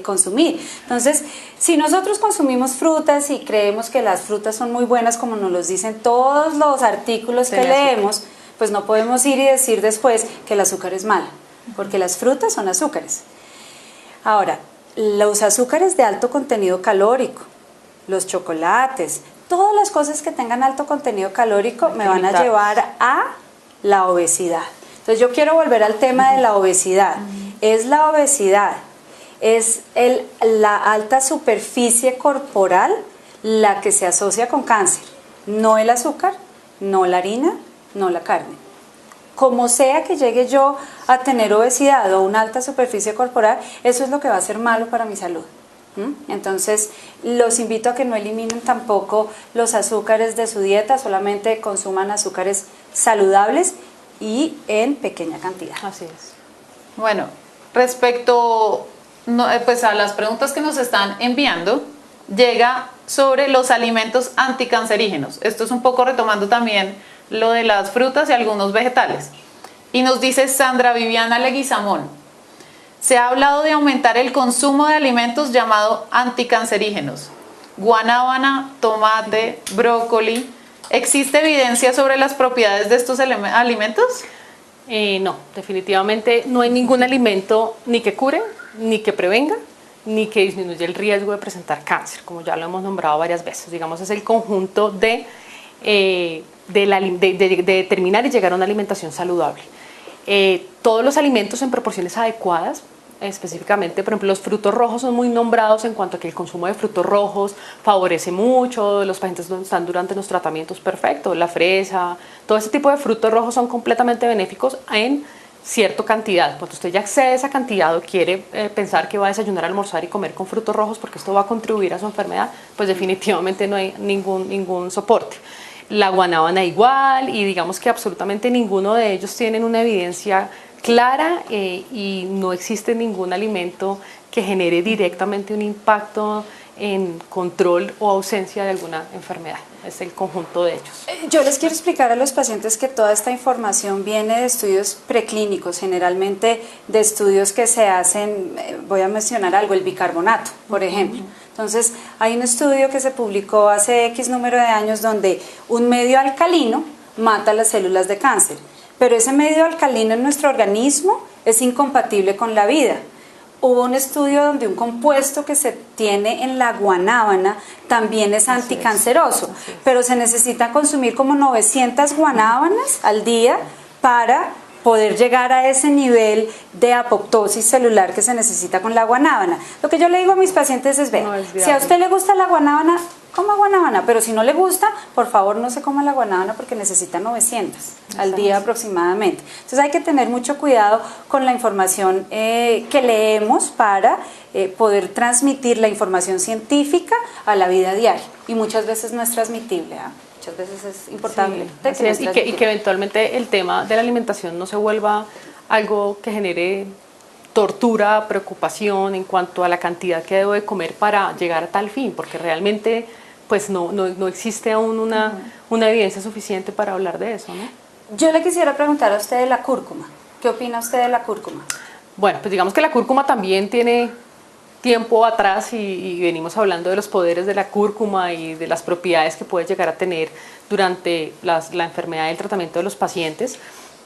consumir. Entonces, si nosotros consumimos frutas y creemos que las frutas son muy buenas, como nos los dicen todos los artículos que leemos, pues no podemos ir y decir después que el azúcar es malo, porque las frutas son azúcares. Ahora, los azúcares de alto contenido calórico, los chocolates, todas las cosas que tengan alto contenido calórico me van a llevar a la obesidad. Entonces yo quiero volver al tema de la obesidad. Es la obesidad, es la alta superficie corporal la que se asocia con cáncer, no el azúcar, no la harina, no la carne. Como sea que llegue yo a tener obesidad o una alta superficie corporal, eso es lo que va a ser malo para mi salud. Entonces, los invito a que no eliminen tampoco los azúcares de su dieta, solamente consuman azúcares saludables y en pequeña cantidad. Así es. Bueno, respecto pues a las preguntas que nos están enviando, llega sobre los alimentos anticancerígenos. Esto es un poco retomando también lo de las frutas y algunos vegetales. Y nos dice Sandra Viviana Leguizamón: se ha hablado de aumentar el consumo de alimentos llamados anticancerígenos, guanábana, tomate, brócoli. ¿Existe evidencia sobre las propiedades de estos alimentos? No, definitivamente no hay ningún alimento ni que cure, ni que prevenga, ni que disminuya el riesgo de presentar cáncer, como ya lo hemos nombrado varias veces. Digamos, es el conjunto de determinar y llegar a una alimentación saludable. Todos los alimentos en proporciones adecuadas, específicamente, por ejemplo, los frutos rojos son muy nombrados en cuanto a que el consumo de frutos rojos favorece mucho, los pacientes donde están durante los tratamientos, perfecto, la fresa, todo ese tipo de frutos rojos son completamente benéficos en cierta cantidad. Cuando usted ya excede esa cantidad o quiere pensar que va a desayunar, almorzar y comer con frutos rojos porque esto va a contribuir a su enfermedad, pues definitivamente no hay ningún soporte. La guanábana igual, y digamos que absolutamente ninguno de ellos tienen una evidencia clara y no existe ningún alimento que genere directamente un impacto en control o ausencia de alguna enfermedad. Es el conjunto de ellos. Yo les quiero explicar a los pacientes que toda esta información viene de estudios preclínicos, generalmente de estudios que se hacen, voy a mencionar algo, el bicarbonato, por ejemplo. Entonces, hay un estudio que se publicó hace X número de años donde un medio alcalino mata las células de cáncer, pero ese medio alcalino en nuestro organismo es incompatible con la vida. Hubo un estudio donde un compuesto que se tiene en la guanábana también es anticanceroso, pero se necesita consumir como 900 guanábanas al día para poder llegar a ese nivel de apoptosis celular que se necesita con la guanábana. Lo que yo le digo a mis pacientes es, vean, si a usted le gusta la guanábana, coma guanábana, pero si no le gusta, por favor no se coma la guanábana porque necesita 900 al día aproximadamente. Entonces hay que tener mucho cuidado con la información que leemos para poder transmitir la información científica a la vida diaria, y muchas veces no es transmitible, ¿eh? Muchas veces es importante y que eventualmente el tema de la alimentación no se vuelva algo que genere tortura, preocupación en cuanto a la cantidad que debo de comer para llegar a tal fin, porque realmente pues no existe aún una evidencia suficiente para hablar de eso, ¿no? Yo le quisiera preguntar a usted de la cúrcuma. ¿Qué opina usted de la cúrcuma? Bueno, pues digamos que la cúrcuma también tiene tiempo atrás y venimos hablando de los poderes de la cúrcuma y de las propiedades que puede llegar a tener durante la enfermedad y el tratamiento de los pacientes.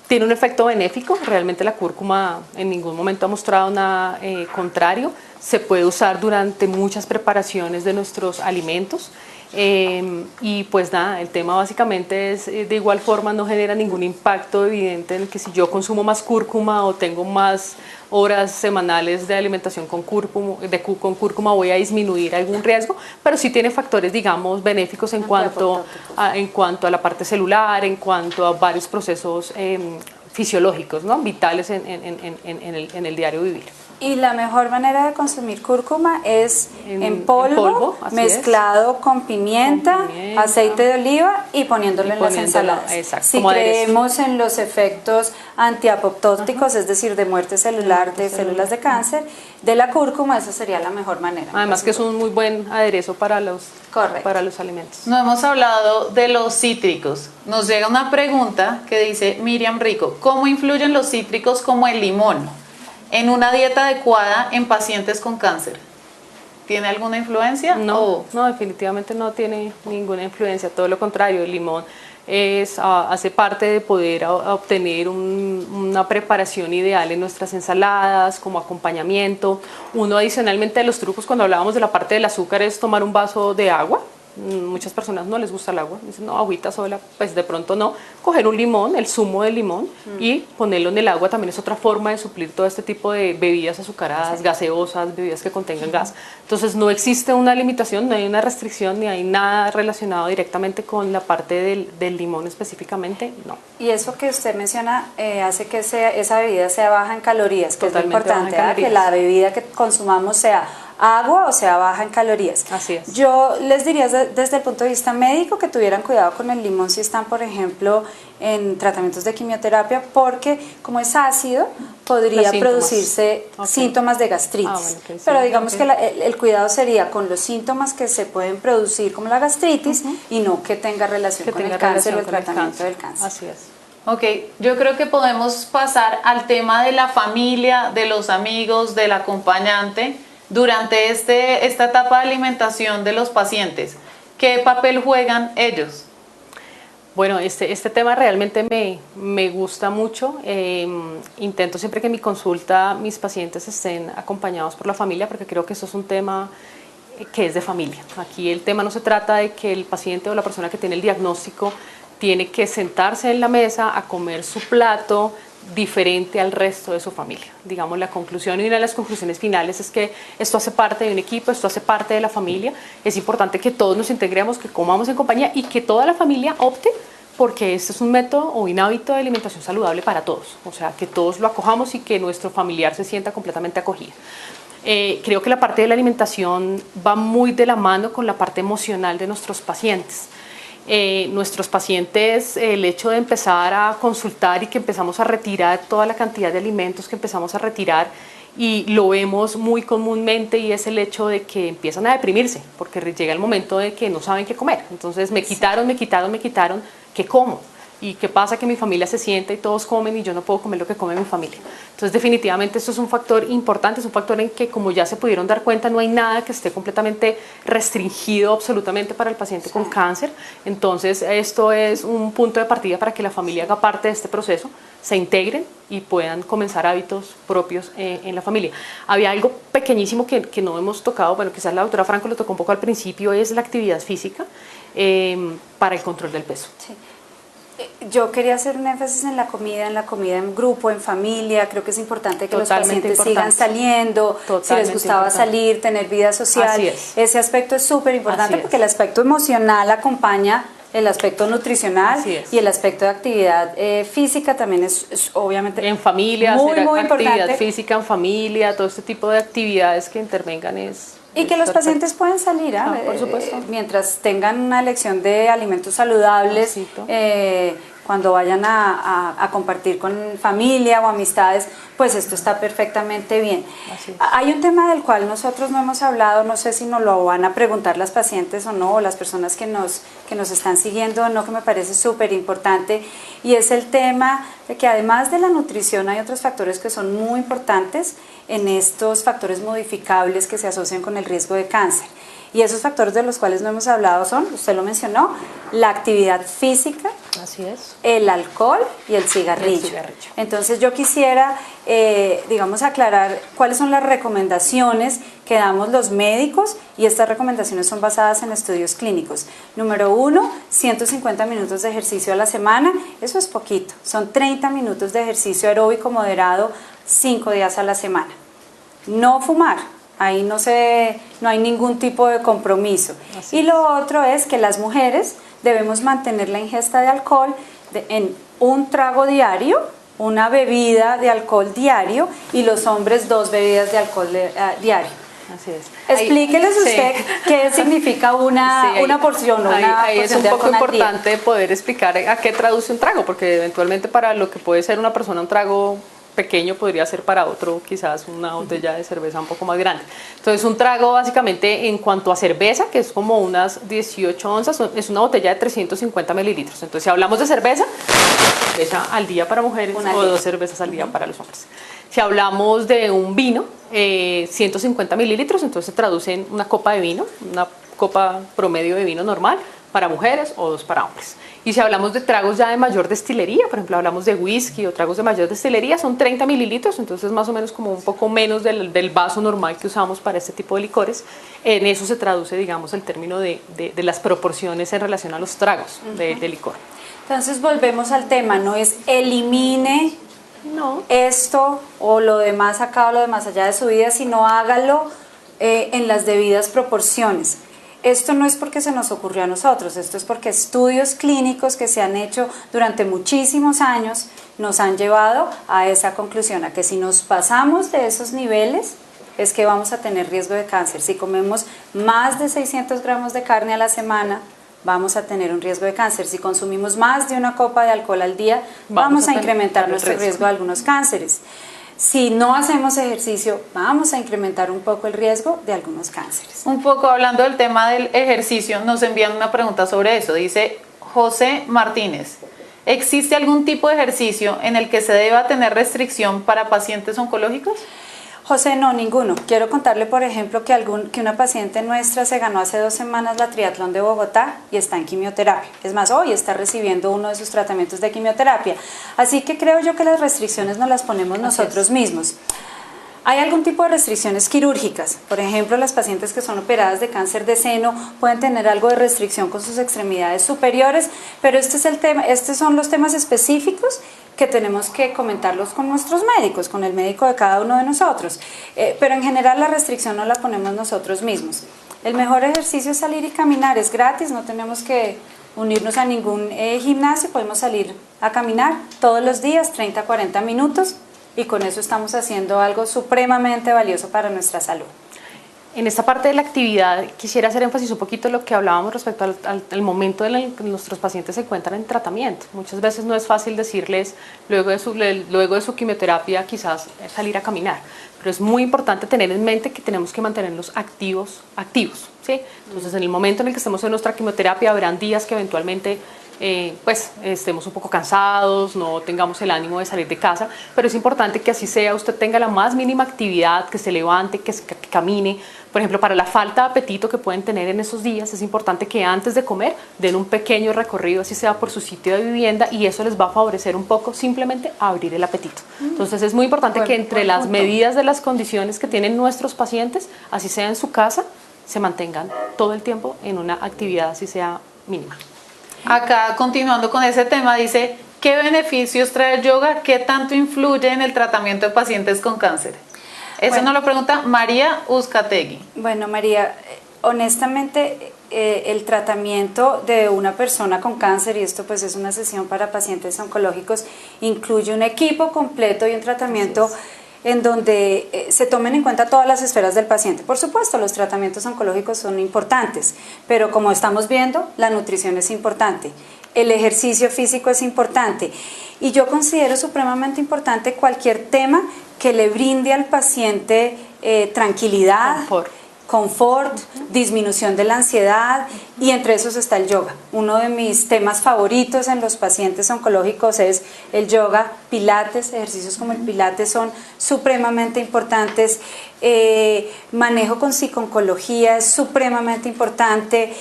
Tiene un efecto benéfico, realmente la cúrcuma en ningún momento ha mostrado nada contrario. Se puede usar durante muchas preparaciones de nuestros alimentos. Y pues nada, el tema básicamente es de igual forma no genera ningún impacto evidente en el que si yo consumo más cúrcuma o tengo más horas semanales de alimentación con cúrcuma voy a disminuir algún riesgo, pero sí tiene factores, digamos, benéficos en cuanto a la parte celular, en cuanto a varios procesos fisiológicos, ¿no? Vitales en el diario vivir. Y la mejor manera de consumir cúrcuma es en polvo mezclado con pimienta, aceite de oliva y poniéndolo en las ensaladas. Exacto, si creemos en los efectos antiapoptóticos, es decir, de muerte celular, de células de cáncer, de la cúrcuma, esa sería la mejor manera. Además que es un muy buen aderezo para los alimentos. No hemos hablado de los cítricos. Nos llega una pregunta que dice Miriam Rico: ¿cómo influyen los cítricos como el limón en una dieta adecuada en pacientes con cáncer? ¿Tiene alguna influencia? No, no, definitivamente no tiene ninguna influencia, todo lo contrario, el limón hace parte de poder obtener una preparación ideal en nuestras ensaladas, como acompañamiento. Uno adicionalmente de los trucos cuando hablábamos de la parte del azúcar es tomar un vaso de agua. Muchas personas no les gusta el agua, dicen no, agüita sola, pues de pronto no. Coger un limón, el zumo del limón y ponerlo en el agua también es otra forma de suplir todo este tipo de bebidas azucaradas, gaseosas, bebidas que contengan gas. Entonces no existe una limitación, no hay una restricción, ni hay nada relacionado directamente con la parte del limón específicamente, no. Y eso que usted menciona hace que esa bebida sea baja en calorías, que Totalmente es lo importante, baja en que la bebida que consumamos sea agua o sea baja en calorías. Así es. Yo les diría desde el punto de vista médico que tuvieran cuidado con el limón si están, por ejemplo, en tratamientos de quimioterapia, porque como es ácido, podría producirse síntomas de gastritis. Bueno, okay, sí. Pero digamos que el cuidado sería con los síntomas que se pueden producir, como la gastritis, y no que tenga relación con el cáncer o el tratamiento del cáncer. Así es. Ok, yo creo que podemos pasar al tema de la familia, de los amigos, del acompañante durante esta etapa de alimentación de los pacientes. ¿Qué papel juegan ellos? Bueno, este tema realmente me gusta mucho. Intento siempre que en mi consulta mis pacientes estén acompañados por la familia, porque creo que eso es un tema que es de familia. Aquí el tema no se trata de que el paciente o la persona que tiene el diagnóstico tiene que sentarse en la mesa a comer su plato diferente al resto de su familia. Digamos, la conclusión y una de las conclusiones finales es que esto hace parte de un equipo, esto hace parte de la familia. Es importante que todos nos integremos, que comamos en compañía y que toda la familia opte porque este es un método o un hábito de alimentación saludable para todos. O sea, que todos lo acojamos y que nuestro familiar se sienta completamente acogido. Creo que la parte de la alimentación va muy de la mano con la parte emocional de nuestros pacientes. Nuestros pacientes, el hecho de empezar a consultar y que empezamos a retirar toda la cantidad de alimentos que empezamos a retirar, y lo vemos muy comúnmente, y es el hecho de que empiezan a deprimirse porque llega el momento de que no saben qué comer. Entonces me quitaron, ¿qué como? ¿Y qué pasa? Que mi familia se sienta y todos comen y yo no puedo comer lo que come mi familia. Entonces definitivamente esto es un factor importante, es un factor en que, como ya se pudieron dar cuenta, no hay nada que esté completamente restringido absolutamente para el paciente con cáncer. Entonces esto es un punto de partida para que la familia haga parte de este proceso, se integren y puedan comenzar hábitos propios en la familia. Había algo pequeñísimo que no hemos tocado, bueno, quizás la doctora Franco lo tocó un poco al principio, es la actividad física para el control del peso. Sí. Yo quería hacer un énfasis en la comida en grupo, en familia. Creo que es importante que los pacientes sigan saliendo, si les gustaba salir, tener vida social. Ese aspecto es súper importante porque el aspecto emocional acompaña el aspecto nutricional y el aspecto de actividad física también es obviamente en familia, muy actividad importante. Física en familia, todo este tipo de actividades que intervengan y que los pacientes pueden salir, por supuesto. Mientras tengan una elección de alimentos saludables, cuando vayan a compartir con familia o amistades, pues esto está perfectamente bien. Hay un tema del cual nosotros no hemos hablado, no sé si nos lo van a preguntar las pacientes o no, o las personas que nos están siguiendo o no, que me parece súper importante, y es el tema de que además de la nutrición hay otros factores que son muy importantes en estos factores modificables que se asocian con el riesgo de cáncer. Y esos factores de los cuales no hemos hablado son, usted lo mencionó, la actividad física, el alcohol y el cigarrillo. Entonces yo quisiera, digamos, aclarar cuáles son las recomendaciones que damos los médicos, y estas recomendaciones son basadas en estudios clínicos. Número 1, 150 minutos de ejercicio a la semana, eso es poquito, son 30 minutos de ejercicio aeróbico moderado 5 días a la semana. No fumar. Ahí no hay ningún tipo de compromiso. Y lo otro es que las mujeres debemos mantener la ingesta de alcohol en un trago diario, una bebida de alcohol diario, y los hombres 2 bebidas de alcohol diario. Así es. Explíqueles usted qué significa una porción. Ahí es un poco importante poder explicar a qué traduce un trago, porque eventualmente para lo que puede ser una persona un trago pequeño podría ser para otro quizás una botella de cerveza un poco más grande. Entonces un trago básicamente en cuanto a cerveza, que es como unas 18 onzas, es una botella de 350 mililitros. Entonces si hablamos de cerveza al día para mujeres o 2 cervezas al día para los hombres. Si hablamos de un vino, 150 mililitros, entonces se traduce en una copa de vino, una copa promedio de vino normal para mujeres o 2 para hombres. Y si hablamos de tragos ya de mayor destilería, por ejemplo, hablamos de whisky o tragos de mayor destilería, son 30 mililitros, entonces más o menos como un poco menos del vaso normal que usamos para este tipo de licores. En eso se traduce, digamos, el término de las proporciones en relación a los tragos de licor. Entonces volvemos al tema, no es elimine No. esto o lo demás acá o lo demás allá de su vida, sino hágalo en las debidas proporciones. Esto no es porque se nos ocurrió a nosotros, esto es porque estudios clínicos que se han hecho durante muchísimos años nos han llevado a esa conclusión, a que si nos pasamos de esos niveles es que vamos a tener riesgo de cáncer. Si comemos más de 600 gramos de carne a la semana, vamos a tener un riesgo de cáncer. Si consumimos más de una copa de alcohol al día, vamos a incrementar nuestro riesgo de algunos cánceres. Si no hacemos ejercicio, vamos a incrementar un poco el riesgo de algunos cánceres. Un poco hablando del tema del ejercicio, nos envían una pregunta sobre eso. Dice José Martínez, ¿existe algún tipo de ejercicio en el que se deba tener restricción para pacientes oncológicos? José, no, ninguno. Quiero contarle, por ejemplo, que una paciente nuestra se ganó hace 2 semanas la triatlón de Bogotá y está en quimioterapia. Es más, hoy está recibiendo uno de sus tratamientos de quimioterapia. Así que creo yo que las restricciones nos las ponemos nosotros mismos. Hay algún tipo de restricciones quirúrgicas, por ejemplo, las pacientes que son operadas de cáncer de seno pueden tener algo de restricción con sus extremidades superiores, pero este es el tema, estos son los temas específicos que tenemos que comentarlos con nuestros médicos, con el médico de cada uno de nosotros, pero en general la restricción no la ponemos nosotros mismos. El mejor ejercicio es salir y caminar, es gratis, no tenemos que unirnos a ningún gimnasio, podemos salir a caminar todos los días, 30 a 40 minutos, y con eso estamos haciendo algo supremamente valioso para nuestra salud. En esta parte de la actividad quisiera hacer énfasis un poquito en lo que hablábamos respecto al momento en el que nuestros pacientes se encuentran en tratamiento. Muchas veces no es fácil decirles luego de su quimioterapia quizás salir a caminar, pero es muy importante tener en mente que tenemos que mantenerlos activos, ¿sí? Entonces en el momento en el que estemos en nuestra quimioterapia habrán días que eventualmente estemos un poco cansados, no tengamos el ánimo de salir de casa, pero es importante que así sea, usted tenga la más mínima actividad, que se levante, que camine. Por ejemplo, para la falta de apetito que pueden tener en esos días, es importante que antes de comer den un pequeño recorrido, así sea por su sitio de vivienda, y eso les va a favorecer un poco simplemente a abrir el apetito. Entonces es muy importante que entre las medidas de las condiciones que tienen nuestros pacientes, así sea en su casa, se mantengan todo el tiempo en una actividad así sea mínima. Acá, continuando con ese tema, dice, ¿qué beneficios trae el yoga? ¿Qué tanto influye en el tratamiento de pacientes con cáncer? Eso nos lo pregunta María Uzcategui. Bueno, María, honestamente, el tratamiento de una persona con cáncer, y esto pues es una sesión para pacientes oncológicos, incluye un equipo completo y un tratamiento en donde se tomen en cuenta todas las esferas del paciente. Por supuesto, los tratamientos oncológicos son importantes, pero como estamos viendo, la nutrición es importante, el ejercicio físico es importante, y yo considero supremamente importante cualquier tema que le brinde al paciente tranquilidad, confort, disminución de la ansiedad, y entre esos está el yoga. Uno de mis temas favoritos en los pacientes oncológicos es el yoga, pilates, ejercicios como el pilates son supremamente importantes, manejo con psicooncología es supremamente importante,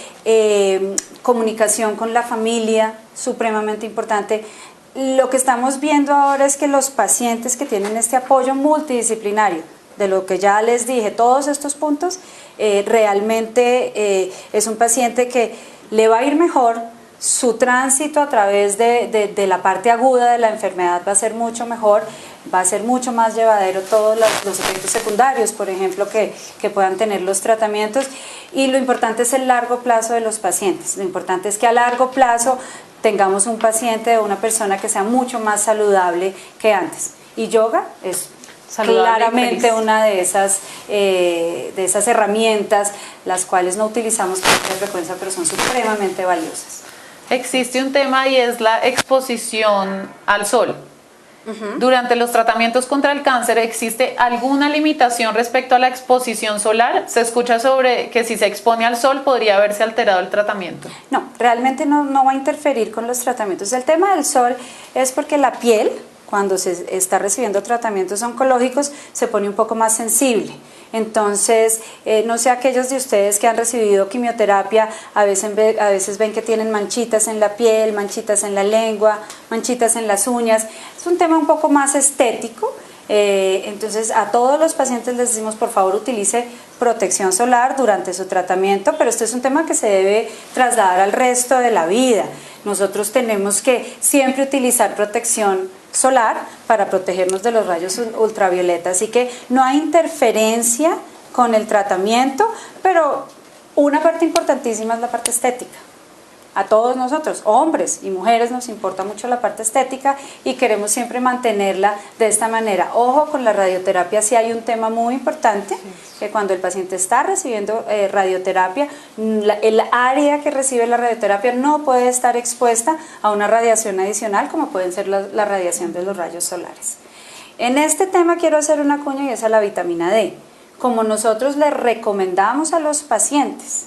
comunicación con la familia, supremamente importante. Lo que estamos viendo ahora es que los pacientes que tienen este apoyo multidisciplinario, de lo que ya les dije, todos estos puntos, realmente es un paciente que le va a ir mejor, su tránsito a través de la parte aguda de la enfermedad va a ser mucho mejor, va a ser mucho más llevadero todos los efectos secundarios, por ejemplo, que puedan tener los tratamientos, y lo importante es el largo plazo de los pacientes, lo importante es que a largo plazo tengamos un paciente o una persona que sea mucho más saludable que antes, y yoga es claramente una de esas herramientas, las cuales no utilizamos con mucha frecuencia, pero son supremamente valiosas. Existe un tema y es la exposición al sol. Durante los tratamientos contra el cáncer, ¿existe alguna limitación respecto a la exposición solar? Se escucha sobre que si se expone al sol podría haberse alterado el tratamiento. No, realmente no va a interferir con los tratamientos. El tema del sol es porque la piel, cuando se está recibiendo tratamientos oncológicos, se pone un poco más sensible. Entonces, no sé, aquellos de ustedes que han recibido quimioterapia, a veces ven que tienen manchitas en la piel, manchitas en la lengua, manchitas en las uñas. Es un tema un poco más estético. Entonces, a todos los pacientes les decimos, por favor, utilice protección solar durante su tratamiento, pero esto es un tema que se debe trasladar al resto de la vida. Nosotros tenemos que siempre utilizar protección solar para protegernos de los rayos ultravioleta, así que no hay interferencia con el tratamiento, pero una parte importantísima es la parte estética. A todos nosotros, hombres y mujeres, nos importa mucho la parte estética y queremos siempre mantenerla de esta manera. Ojo con la radioterapia, sí hay un tema muy importante, que cuando el paciente está recibiendo radioterapia, el área que recibe la radioterapia no puede estar expuesta a una radiación adicional, como pueden ser la radiación de los rayos solares. En este tema quiero hacer una cuña y es a la vitamina D. Como nosotros le recomendamos a los pacientes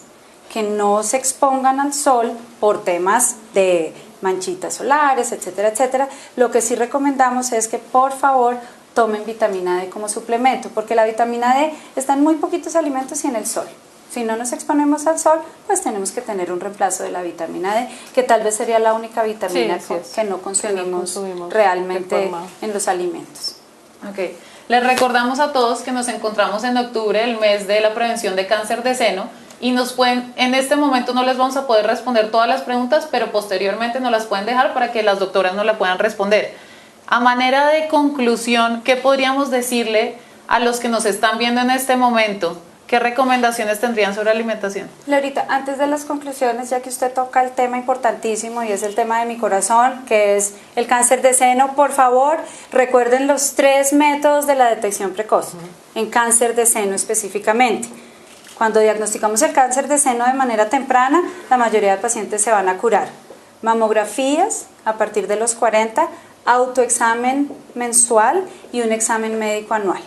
que no se expongan al sol por temas de manchitas solares, etcétera, etcétera, lo que sí recomendamos es que por favor tomen vitamina D como suplemento, porque la vitamina D está en muy poquitos alimentos y en el sol. Si no nos exponemos al sol, pues tenemos que tener un reemplazo de la vitamina D, que tal vez sería la única vitamina que no consumimos realmente en los alimentos. Okay. Les recordamos a todos que nos encontramos en octubre, el mes de la prevención de cáncer de seno, y nos pueden, en este momento no les vamos a poder responder todas las preguntas, pero posteriormente nos las pueden dejar para que las doctoras nos la puedan responder. A manera de conclusión, ¿qué podríamos decirle a los que nos están viendo en este momento? ¿Qué recomendaciones tendrían sobre alimentación? Laurita, antes de las conclusiones, ya que usted toca el tema importantísimo y es el tema de mi corazón, que es el cáncer de seno, por favor, recuerden los 3 métodos de la detección precoz, en cáncer de seno específicamente. Cuando diagnosticamos el cáncer de seno de manera temprana, la mayoría de pacientes se van a curar. Mamografías a partir de los 40, autoexamen mensual y un examen médico anual.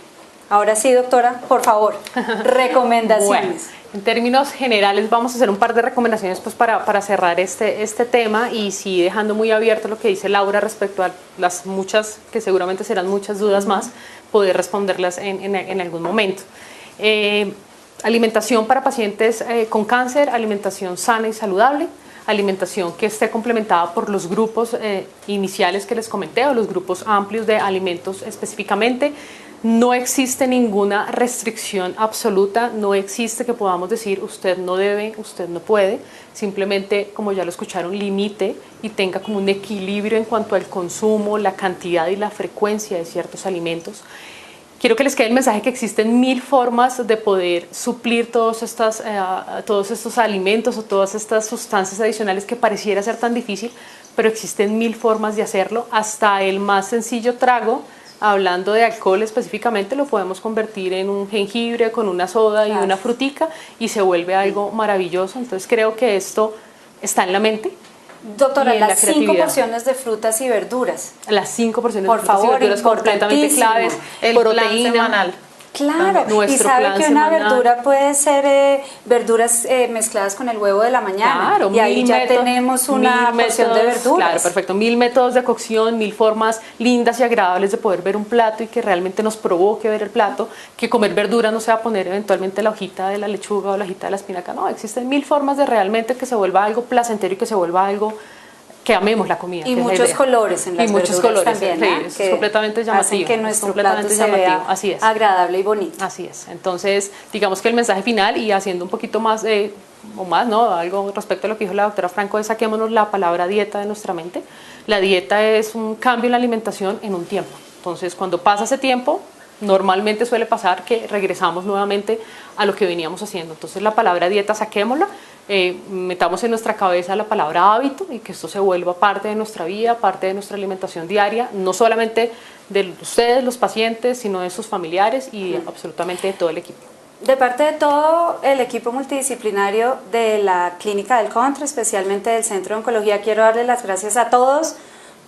Ahora sí, doctora, por favor, recomendaciones. Bueno, en términos generales vamos a hacer un par de recomendaciones pues, para cerrar este tema y sí dejando muy abierto lo que dice Laura respecto a las muchas, que seguramente serán muchas dudas más, poder responderlas en algún momento. Alimentación para pacientes con cáncer, alimentación sana y saludable, alimentación que esté complementada por los grupos iniciales que les comenté o los grupos amplios de alimentos específicamente. No existe ninguna restricción absoluta, no existe que podamos decir usted no debe, usted no puede, simplemente como ya lo escucharon, limite y tenga como un equilibrio en cuanto al consumo, la cantidad y la frecuencia de ciertos alimentos. Quiero que les quede el mensaje que existen 1000 formas de poder suplir todos estos alimentos o todas estas sustancias adicionales que pareciera ser tan difícil, pero existen 1000 formas de hacerlo. Hasta el más sencillo trago, hablando de alcohol específicamente, lo podemos convertir en un jengibre con una soda y una frutica y se vuelve algo maravilloso. Entonces creo que esto está en la mente. Doctora, las 5 porciones de frutas y verduras. Las 5 porciones por de frutas favor, y verduras completamente claves. El proteína semanal. Claro, y sabe que una verdura puede ser verduras mezcladas con el huevo de la mañana. Claro, y ahí ya tenemos una porción de verduras. Claro, perfecto. 1000 métodos de cocción, 1000 formas lindas y agradables de poder ver un plato y que realmente nos provoque ver el plato. Que comer verdura no sea poner eventualmente la hojita de la lechuga o la hojita de la espinaca. No, existen 1000 formas de realmente que se vuelva algo placentero y que se vuelva algo que amemos la comida. Y muchos colores en las verduras también, sí, es completamente llamativo. Hacen que nuestro plato se vea así es. agradable y bonito. Así es. Entonces, digamos que el mensaje final y haciendo un poquito más, ¿no? Algo respecto a lo que dijo la doctora Franco, es saquémonos la palabra dieta de nuestra mente. La dieta es un cambio en la alimentación en un tiempo. Entonces, cuando pasa ese tiempo, normalmente suele pasar que regresamos nuevamente a lo que veníamos haciendo. Entonces, la palabra dieta saquémosla. Metamos en nuestra cabeza la palabra hábito y que esto se vuelva parte de nuestra vida, parte de nuestra alimentación diaria, no solamente de ustedes, los pacientes, sino de sus familiares y absolutamente de todo el equipo. De parte de todo el equipo multidisciplinario de la Clínica del Contra, especialmente del Centro de Oncología, quiero darle las gracias a todos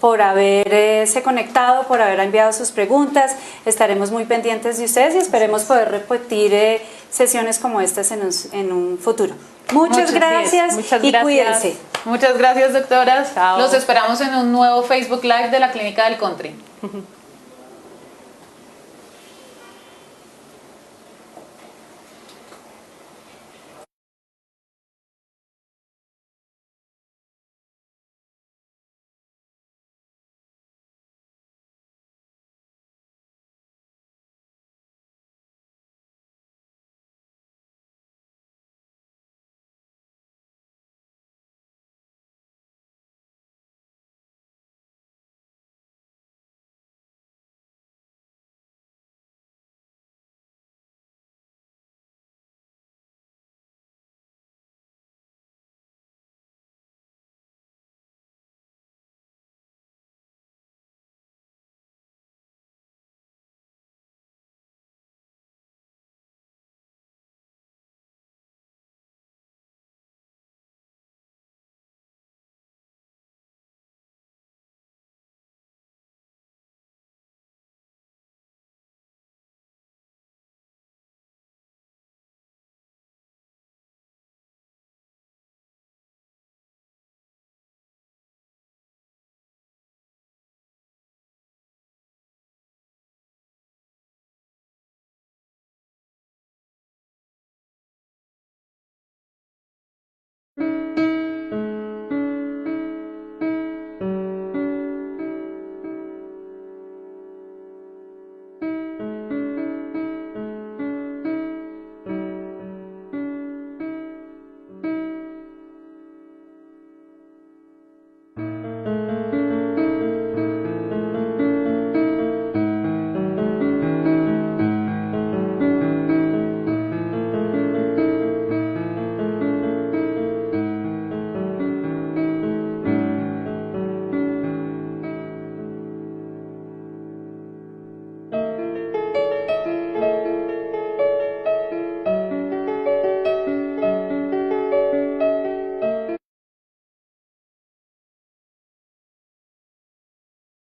por haberse conectado, por haber enviado sus preguntas. Estaremos muy pendientes de ustedes y esperemos poder repetir sesiones como estas en un futuro. Muchas gracias y cuídense. Muchas gracias, doctoras. Chao. Los esperamos en un nuevo Facebook Live de la Clínica del Country.